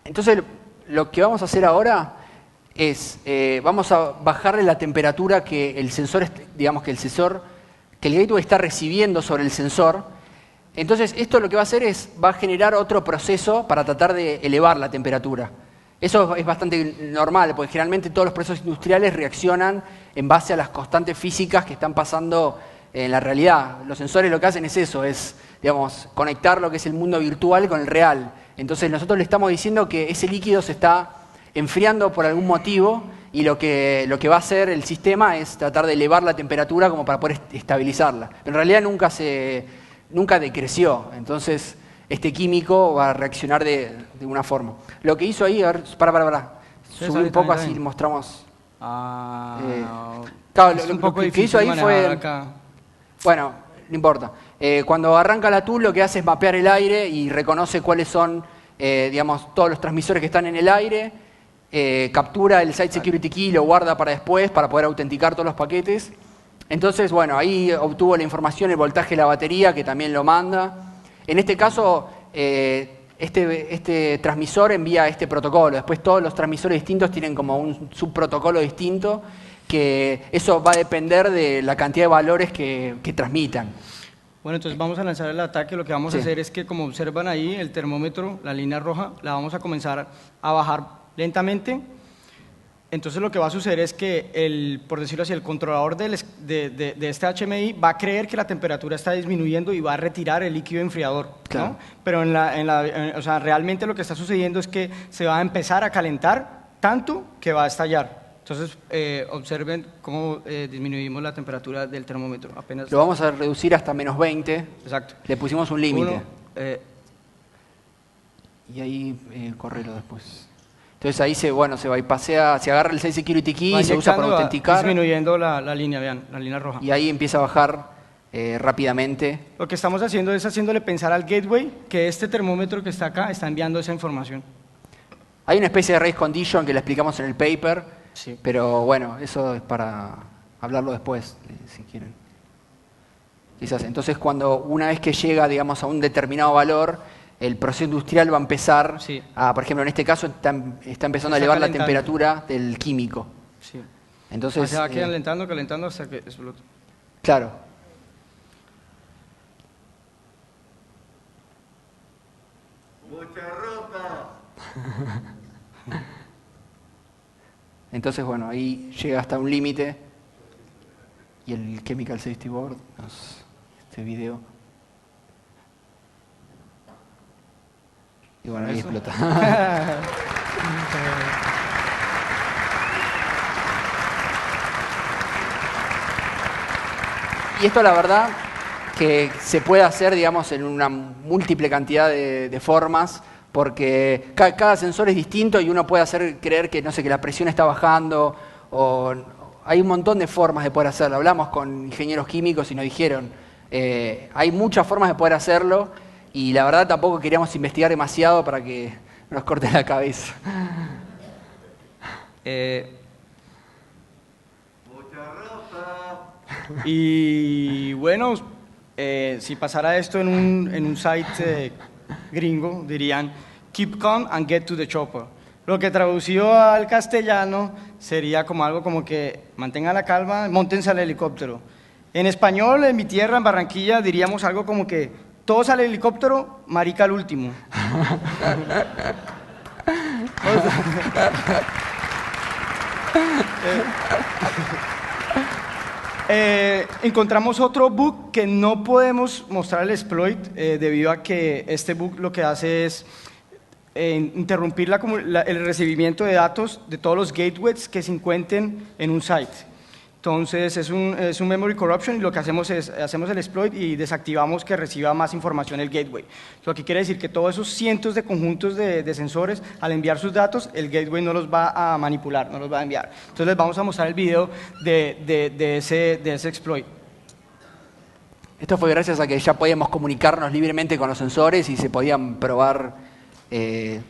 Entonces lo que vamos a hacer ahora es, vamos a bajarle la temperatura que el sensor, digamos que el gateway está recibiendo sobre el sensor. Entonces esto lo que va a hacer es, va a generar otro proceso para tratar de elevar la temperatura. Eso es bastante normal, porque generalmente todos los procesos industriales reaccionan en base a las constantes físicas que están pasando en la realidad. Los sensores lo que hacen es eso, es, digamos, conectar lo que es el mundo virtual con el real. Entonces nosotros le estamos diciendo que ese líquido se está enfriando por algún motivo y lo que va a hacer el sistema es tratar de elevar la temperatura como para poder estabilizarla. En realidad nunca decreció, entonces este químico va a reaccionar de una forma. Lo que hizo ahí, a ver, subí un poco así mostramos. Claro, lo que hizo ahí fue... Acá. Bueno, no importa. Cuando arranca la tool lo que hace es mapear el aire y reconoce cuáles son, digamos, todos los transmisores que están en el aire, captura el Site Security Key y lo guarda para después, para poder autenticar todos los paquetes. Entonces, bueno, ahí obtuvo la información, el voltaje de la batería, que también lo manda. En este caso, este transmisor envía este protocolo. Después todos los transmisores distintos tienen como un subprotocolo distinto, que eso va a depender de la cantidad de valores que transmitan. Bueno, entonces vamos a lanzar el ataque. Lo que vamos a hacer es que, como observan ahí, el termómetro, la línea roja, la vamos a comenzar a bajar lentamente. Entonces lo que va a suceder es que, por decirlo así, el controlador de este HMI va a creer que la temperatura está disminuyendo y va a retirar el líquido enfriador, claro, ¿no? Pero o sea, realmente lo que está sucediendo es que se va a empezar a calentar tanto que va a estallar. Entonces, observen cómo disminuimos la temperatura del termómetro. Apenas lo vamos a reducir hasta menos 20. Exacto. Le pusimos un límite. Y ahí correlo después. Entonces ahí se bypassea, se agarra el Site Security Key y se usa para autenticar. Disminuyendo la línea, vean, la línea roja. Y ahí empieza a bajar rápidamente. Lo que estamos haciendo es haciéndole pensar al gateway que este termómetro que está acá está enviando esa información. Hay una especie de race condition que la explicamos en el paper, sí, pero bueno, eso es para hablarlo después, si quieren. Quizás. Entonces, una vez que llega, digamos, a un determinado valor, el proceso industrial va a empezar por ejemplo, en este caso está empezando a elevar la temperatura del químico. Sí. Entonces, se va calentando hasta que explote. Claro. Mucha ropa. Entonces, bueno, ahí llega hasta un límite y el Chemical Safety Board, este video. Y bueno, ahí explota. Y esto la verdad que se puede hacer, digamos, en una múltiple cantidad de formas, porque cada sensor es distinto y uno puede hacer creer que, no sé, que la presión está bajando, o hay un montón de formas de poder hacerlo. Hablamos con ingenieros químicos y nos dijeron, hay muchas formas de poder hacerlo, y la verdad tampoco queríamos investigar demasiado para que nos corten la cabeza. Mucha ropa. Y bueno, si pasara esto en un site gringo, dirían keep calm and get to the chopper. Lo que traducido al castellano sería como algo como que mantengan la calma, móntense al helicóptero. En español, en mi tierra, en Barranquilla, diríamos algo como que todos al helicóptero, marica al último. Encontramos otro bug que no podemos mostrar el exploit debido a que este bug lo que hace es interrumpir el recibimiento de datos de todos los gateways que se encuentren en un site. Entonces es un memory corruption, y lo que hacemos es hacemos el exploit y desactivamos que reciba más información el gateway. Lo que quiere decir que todos esos cientos de conjuntos de sensores, al enviar sus datos, el gateway no los va a manipular, no los va a enviar. Entonces les vamos a mostrar el video de ese exploit. Esto fue gracias a que ya podíamos comunicarnos libremente con los sensores y se podían probar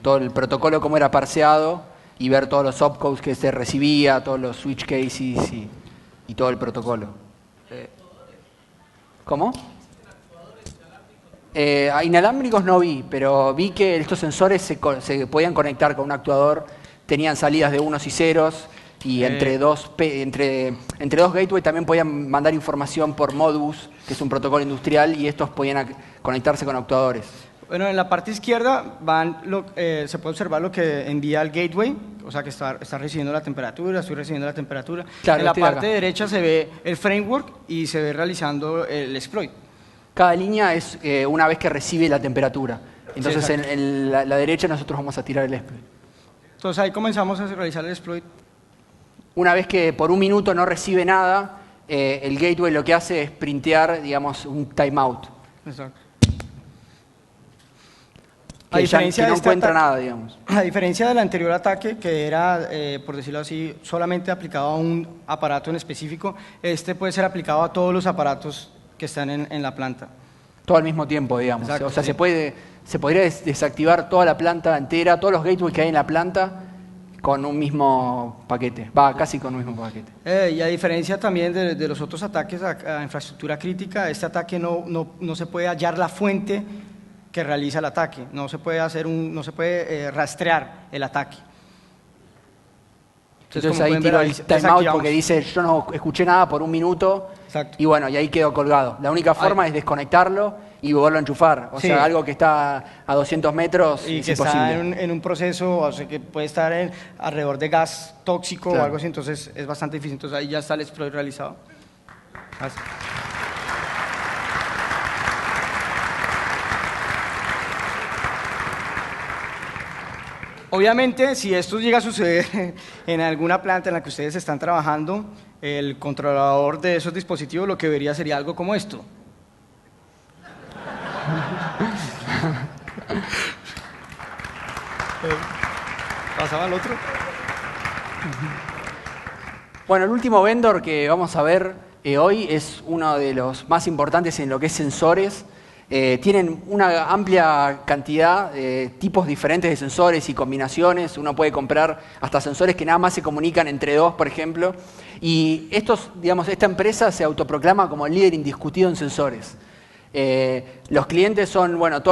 todo el protocolo cómo era parseado y ver todos los opcodes que se recibía, todos los switch cases y todo el protocolo. ¿Cómo? Inalámbricos no vi, pero vi que estos sensores se podían conectar con un actuador, tenían salidas de unos y ceros, y entre dos gateways también podían mandar información por Modbus, que es un protocolo industrial, y estos podían conectarse con actuadores. Bueno, en la parte izquierda se puede observar lo que envía el gateway, o sea que está recibiendo la temperatura, estoy recibiendo la temperatura. Claro, en la parte derecha se ve el framework y se ve realizando el exploit. Cada línea es una vez que recibe la temperatura. Entonces Sí, en la derecha nosotros vamos a tirar el exploit. Entonces ahí comenzamos a realizar el exploit. Una vez que por un minuto no recibe nada, el gateway lo que hace es printear, digamos, un timeout. Exacto. Que no encuentra nada, digamos. A diferencia del anterior ataque, que era, por decirlo así, solamente aplicado a un aparato en específico, este puede ser aplicado a todos los aparatos que están en la planta. Todo al mismo tiempo, digamos. Exacto, o sea, sí. se podría desactivar toda la planta entera, todos los gateways que hay en la planta, con un mismo paquete. Casi con un mismo paquete. Y a diferencia también de los otros ataques a infraestructura crítica, este ataque no se puede hallar la fuente que realiza el ataque, no se puede rastrear el ataque. Entonces ahí tiro el timeout porque dice yo no escuché nada por un minuto. Exacto. Y bueno, y ahí quedó colgado. La única forma es desconectarlo y volverlo a enchufar. O sea, algo que está a 200 metros y es que imposible. está en un proceso, o sea, que puede estar alrededor de gas tóxico o algo así, entonces es bastante difícil. Entonces ahí ya está el exploit realizado. Así. Obviamente, si esto llega a suceder en alguna planta en la que ustedes están trabajando, el controlador de esos dispositivos lo que vería sería algo como esto. ¿Pasaba al otro? Bueno, el último vendor que vamos a ver hoy es uno de los más importantes en lo que es sensores. Tienen una amplia cantidad de tipos diferentes de sensores y combinaciones. Uno puede comprar hasta sensores que nada más se comunican entre dos, por ejemplo. Y esta empresa se autoproclama como el líder indiscutido en sensores. Los clientes son, bueno,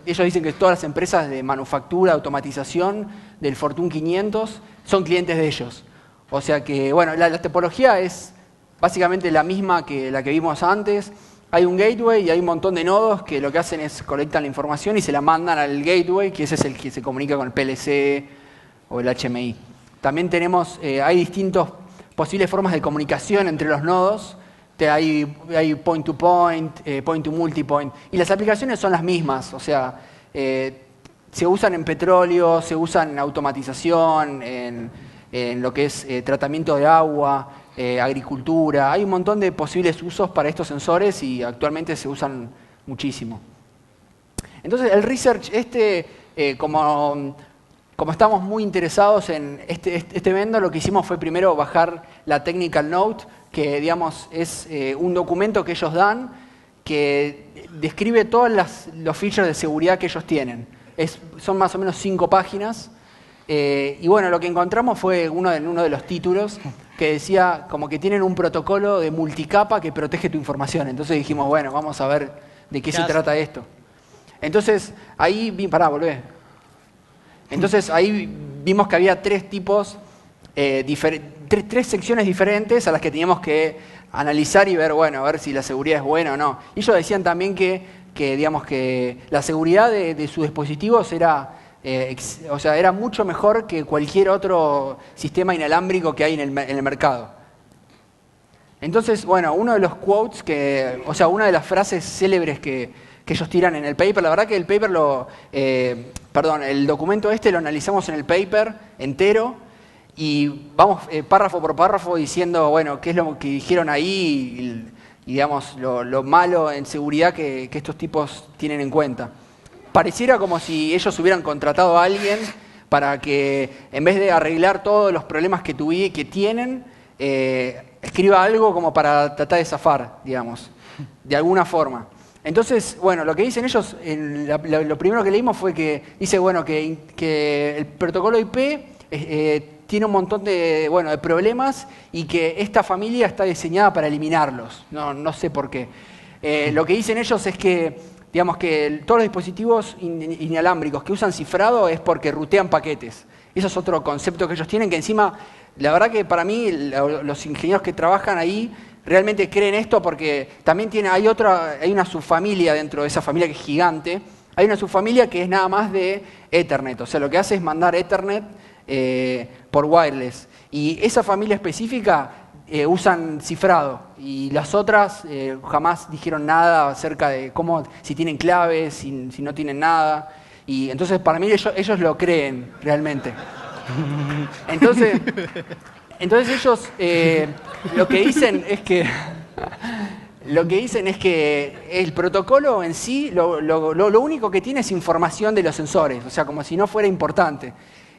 ellos dicen que todas las empresas de manufactura, automatización del Fortune 500 son clientes de ellos. O sea que, bueno, la topología es básicamente la misma que la que vimos antes. Hay un gateway y hay un montón de nodos que lo que hacen es colectan la información y se la mandan al gateway, que ese es el que se comunica con el PLC o el HMI. También hay distintas posibles formas de comunicación entre los nodos. Hay point to point, point to multipoint. Y las aplicaciones son las mismas. O sea, se usan en petróleo, se usan en automatización, en lo que es tratamiento de agua, agricultura. Hay un montón de posibles usos para estos sensores y actualmente se usan muchísimo. Entonces el research como estamos muy interesados en este vendor, lo que hicimos fue primero bajar la Technical Note, que digamos es un documento que ellos dan que describe todos los features de seguridad que ellos tienen. Son más o menos 5 páginas. Y bueno, lo que encontramos fue en uno de los títulos que decía como que tienen un protocolo de multicapa que protege tu información. Entonces dijimos, bueno, vamos a ver de qué se trata esto. Entonces ahí Entonces ahí vimos que había 3 tipos, tres secciones diferentes a las que teníamos que analizar y ver, bueno, a ver si la seguridad es buena o no. Y ellos decían también que digamos que la seguridad de sus dispositivos era mucho mejor que cualquier otro sistema inalámbrico que hay en el mercado. Entonces, bueno, uno de los quotes una de las frases célebres que ellos tiran en el paper, la verdad que el paper el documento lo analizamos en el paper entero y vamos párrafo por párrafo diciendo, bueno, qué es lo que dijeron ahí y digamos, lo malo en seguridad que estos tipos tienen en cuenta. Pareciera como si ellos hubieran contratado a alguien para que, en vez de arreglar todos los problemas que tienen, escriba algo como para tratar de zafar, digamos, de alguna forma. Entonces, bueno, lo que dicen ellos, lo primero que leímos fue que dice, bueno, que el protocolo IP tiene un montón de problemas y que esta familia está diseñada para eliminarlos. No sé por qué. Lo que dicen ellos es que, digamos que todos los dispositivos inalámbricos que usan cifrado es porque rutean paquetes. Eso es otro concepto que ellos tienen, que encima, la verdad que para mí, los ingenieros que trabajan ahí realmente creen esto porque también hay una subfamilia dentro de esa familia que es gigante. Hay una subfamilia que es nada más de Ethernet. O sea, lo que hace es mandar Ethernet por wireless. Y esa familia específica usan cifrado. Y las otras jamás dijeron nada acerca de si tienen claves, si no tienen nada. Y entonces, para mí, ellos lo creen realmente. Entonces ellos lo que dicen es que el protocolo en sí lo único que tiene es información de los sensores, o sea, como si no fuera importante.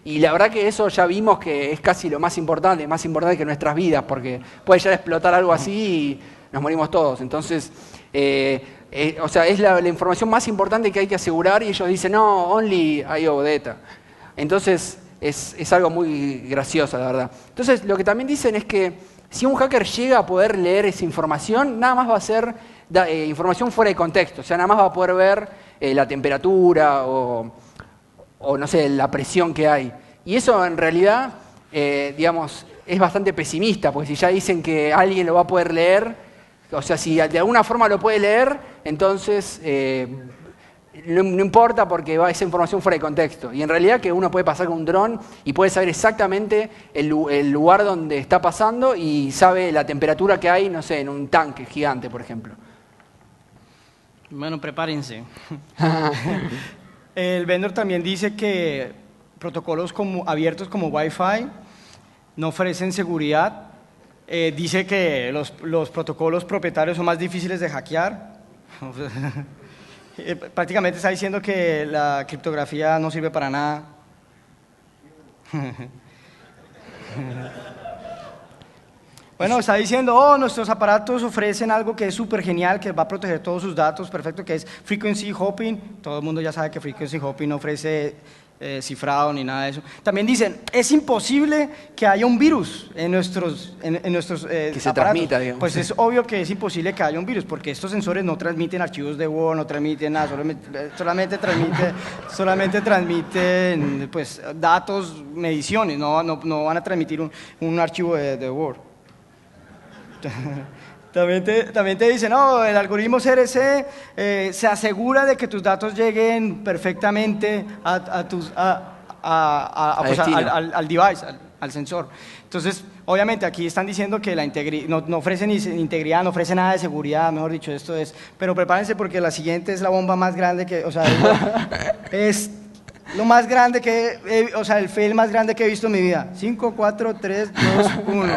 Y la verdad que eso ya vimos que es casi lo más importante que nuestras vidas, porque puede ya explotar algo así y nos morimos todos. Entonces, es la información más importante que hay que asegurar y ellos dicen, no, only IO data. Entonces, es algo muy gracioso, la verdad. Entonces, lo que también dicen es que si un hacker llega a poder leer esa información, nada más va a ser información fuera de contexto. O sea, nada más va a poder ver la temperatura o no sé, la presión que hay. Y eso en realidad, digamos, es bastante pesimista, porque si ya dicen que alguien lo va a poder leer, o sea, si de alguna forma lo puede leer, entonces no importa porque va esa información fuera de contexto. Y en realidad que uno puede pasar con un dron y puede saber exactamente el lugar donde está pasando y sabe la temperatura que hay, no sé, en un tanque gigante, por ejemplo. Bueno, prepárense. El vendor también dice que protocolos abiertos como Wi-Fi no ofrecen seguridad. Dice que los protocolos propietarios son más difíciles de hackear. Prácticamente está diciendo que la criptografía no sirve para nada. Bueno, está diciendo, nuestros aparatos ofrecen algo que es súper genial, que va a proteger todos sus datos, perfecto, que es frequency hopping. Todo el mundo ya sabe que frequency hopping no ofrece cifrado ni nada de eso. También dicen, es imposible que haya un virus en nuestros que se aparatos. transmita, digamos. Pues es obvio que es imposible que haya un virus, porque estos sensores no transmiten archivos de Word, no transmiten nada, solamente transmiten pues, datos, mediciones, no van a transmitir un archivo de Word. También te dicen, el algoritmo CRC se asegura de que tus datos lleguen perfectamente al device, al sensor. Entonces, obviamente aquí están diciendo que no ofrece ni integridad, no ofrece nada de seguridad, mejor dicho, esto es. Pero prepárense porque la siguiente es la bomba más grande que, lo más grande o sea, el fail más grande que he visto en mi vida. 5, 4, 3, 2, 1.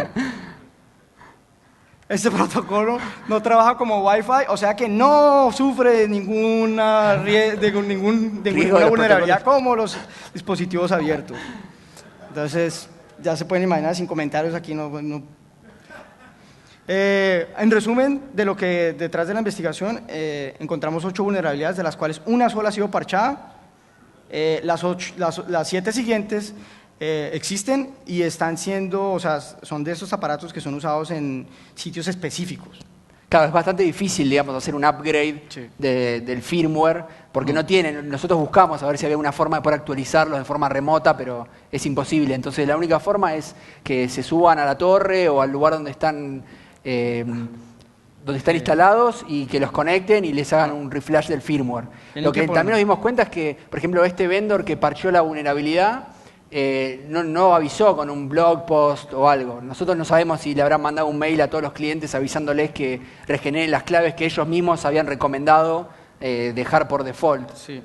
Este protocolo no trabaja como Wi-Fi, o sea que no sufre de ninguna vulnerabilidad como los dispositivos abiertos. Entonces, ya se pueden imaginar, sin comentarios aquí no. En resumen, de lo que detrás de la investigación, encontramos 8 vulnerabilidades, de las cuales una sola ha sido parchada. Las 7 siguientes existen y están siendo, o sea, son de esos aparatos que son usados en sitios específicos. Claro, es bastante difícil, digamos, hacer un upgrade del firmware, porque no tienen, nosotros buscamos a ver si había una forma de poder actualizarlos de forma remota, pero es imposible. Entonces la única forma es que se suban a la torre o al lugar donde están instalados y que los conecten y les hagan un reflash del firmware. Lo que también nos dimos cuenta es que, por ejemplo, este vendor que parchó la vulnerabilidad no avisó con un blog post o algo. Nosotros no sabemos si le habrán mandado un mail a todos los clientes avisándoles que regeneren las claves que ellos mismos habían recomendado dejar por default. Sí.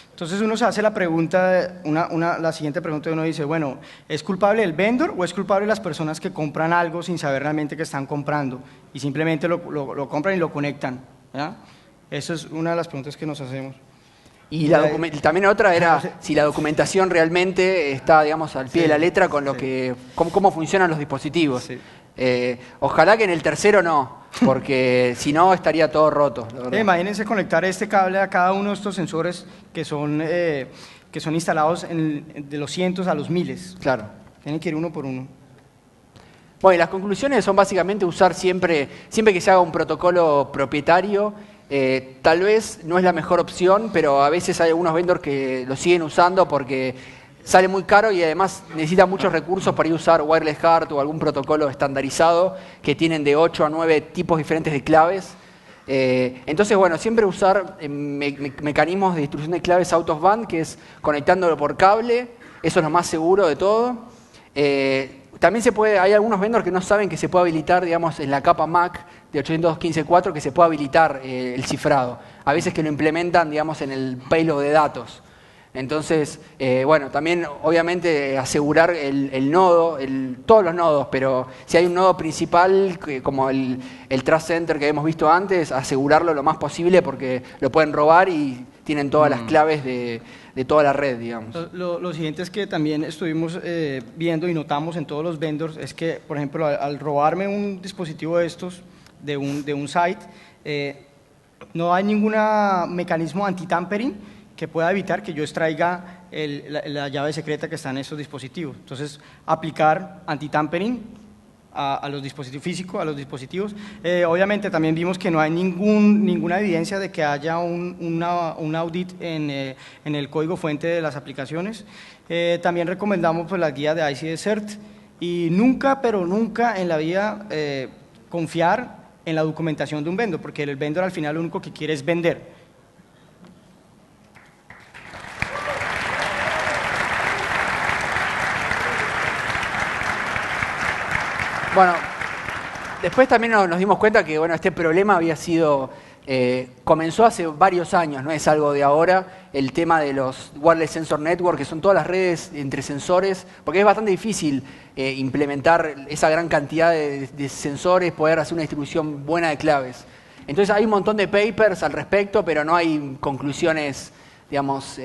Entonces uno se hace la pregunta, la siguiente pregunta, uno dice, bueno, ¿es culpable el vendor o es culpable las personas que compran algo sin saber realmente que están comprando y simplemente lo compran y lo conectan? ¿Ya? Esa es una de las preguntas que nos hacemos. Y también otra era si la documentación realmente está, digamos, al pie de la letra con lo que cómo funcionan los dispositivos. Sí. Ojalá que en el tercero no, porque si no estaría todo roto. Imagínense conectar este cable a cada uno de estos sensores que son instalados de los cientos a los miles. Claro. Tienen que ir uno por uno. Bueno, y las conclusiones son básicamente usar siempre que se haga un protocolo propietario, tal vez no es la mejor opción, pero a veces hay algunos vendors que lo siguen usando porque sale muy caro y además necesita muchos recursos para ir a usar Wireless Heart o algún protocolo estandarizado que tienen de 8 a 9 tipos diferentes de claves. Entonces, bueno, siempre usar mecanismos de distribución de claves out of band, que es conectándolo por cable, eso es lo más seguro de todo. También hay algunos vendors que no saben que se puede habilitar, digamos, en la capa MAC de 802.15.4 que se puede habilitar el cifrado. A veces que lo implementan, digamos, en el payload de datos. Entonces, bueno, también obviamente asegurar el nodo, todos los nodos, pero si hay un nodo principal como el Trust Center que hemos visto antes, asegurarlo lo más posible porque lo pueden robar y tienen todas las claves de toda la red, digamos. Lo siguiente es que también estuvimos viendo y notamos en todos los vendors es que, por ejemplo, al robarme un dispositivo de estos, de un site, no hay ningún mecanismo anti-tampering que pueda evitar que yo extraiga la llave secreta que está en esos dispositivos. Entonces, aplicar anti-tampering a los dispositivos físicos, a los dispositivos. Obviamente también vimos que no hay ninguna evidencia de que haya un audit en el código fuente de las aplicaciones. También recomendamos pues, la guía de ICD-CERT y nunca, pero nunca en la vida confiar en la documentación de un vendor, porque el vendor al final lo único que quiere es vender. Bueno, después también nos dimos cuenta que bueno, este problema había sido, comenzó hace varios años, no es algo de ahora, el tema de los Wireless Sensor Network, que son todas las redes entre sensores, porque es bastante difícil implementar esa gran cantidad de sensores, poder hacer una distribución buena de claves. Entonces hay un montón de papers al respecto, pero no hay conclusiones, digamos,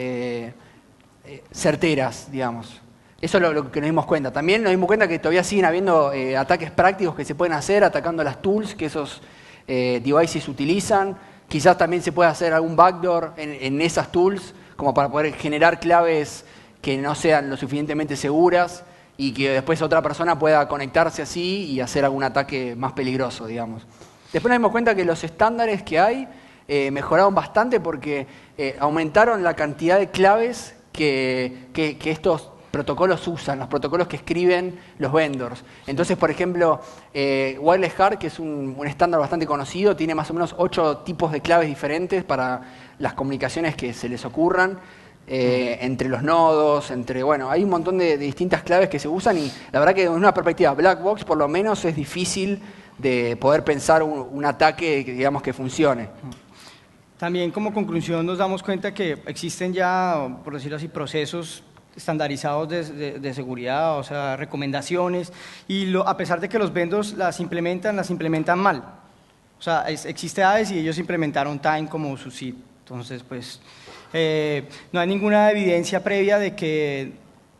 certeras, digamos. Eso es lo que nos dimos cuenta. También nos dimos cuenta que todavía siguen habiendo ataques prácticos que se pueden hacer atacando las tools que esos devices utilizan. Quizás también se puede hacer algún backdoor en esas tools como para poder generar claves que no sean lo suficientemente seguras y que después otra persona pueda conectarse así y hacer algún ataque más peligroso, digamos. Después nos dimos cuenta que los estándares que hay mejoraron bastante porque aumentaron la cantidad de claves que estos protocolos usan, los protocolos que escriben los vendors. Entonces, por ejemplo, Wireless Heart, que es un estándar bastante conocido, tiene más o menos 8 tipos de claves diferentes para las comunicaciones que se les ocurran, entre los nodos, bueno, hay un montón de distintas claves que se usan y la verdad que desde una perspectiva black box, por lo menos, es difícil de poder pensar un ataque, digamos, que funcione. También como conclusión nos damos cuenta que existen ya, por decirlo así, procesos estandarizados de seguridad, o sea, recomendaciones, y a pesar de que los vendors las implementan mal. O sea, existe AES y ellos implementaron Time como su SID. Entonces, pues, no hay ninguna evidencia previa de que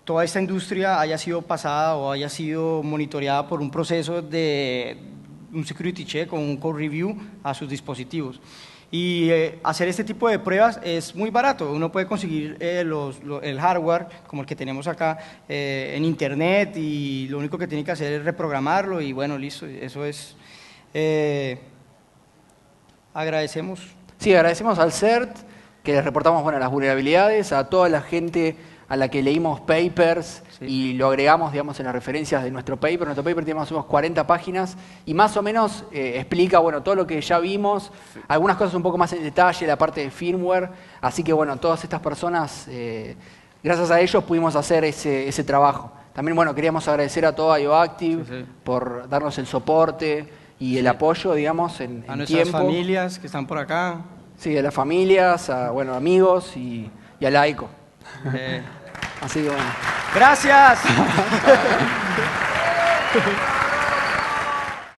toda esta industria haya sido pasada o haya sido monitoreada por un proceso de un security check o un code review a sus dispositivos. Y hacer este tipo de pruebas es muy barato. Uno puede conseguir el hardware, como el que tenemos acá, en internet, y lo único que tiene que hacer es reprogramarlo y bueno, listo. Eso es. Agradecemos. Sí, agradecemos al CERT, que les reportamos bueno, las vulnerabilidades, a toda la gente a la que leímos papers y lo agregamos, digamos, en las referencias de nuestro paper. Nuestro paper tiene más o menos 40 páginas y más o menos explica, bueno, todo lo que ya vimos, algunas cosas un poco más en detalle, la parte de firmware. Así que, bueno, todas estas personas, gracias a ellos pudimos hacer ese trabajo. También, bueno, queríamos agradecer a todo IOActive por darnos el soporte y el apoyo, digamos, en a nuestras tiempo. familias que están por acá. Sí, a las familias, a bueno, amigos y a Laico. Así que bueno. Gracias.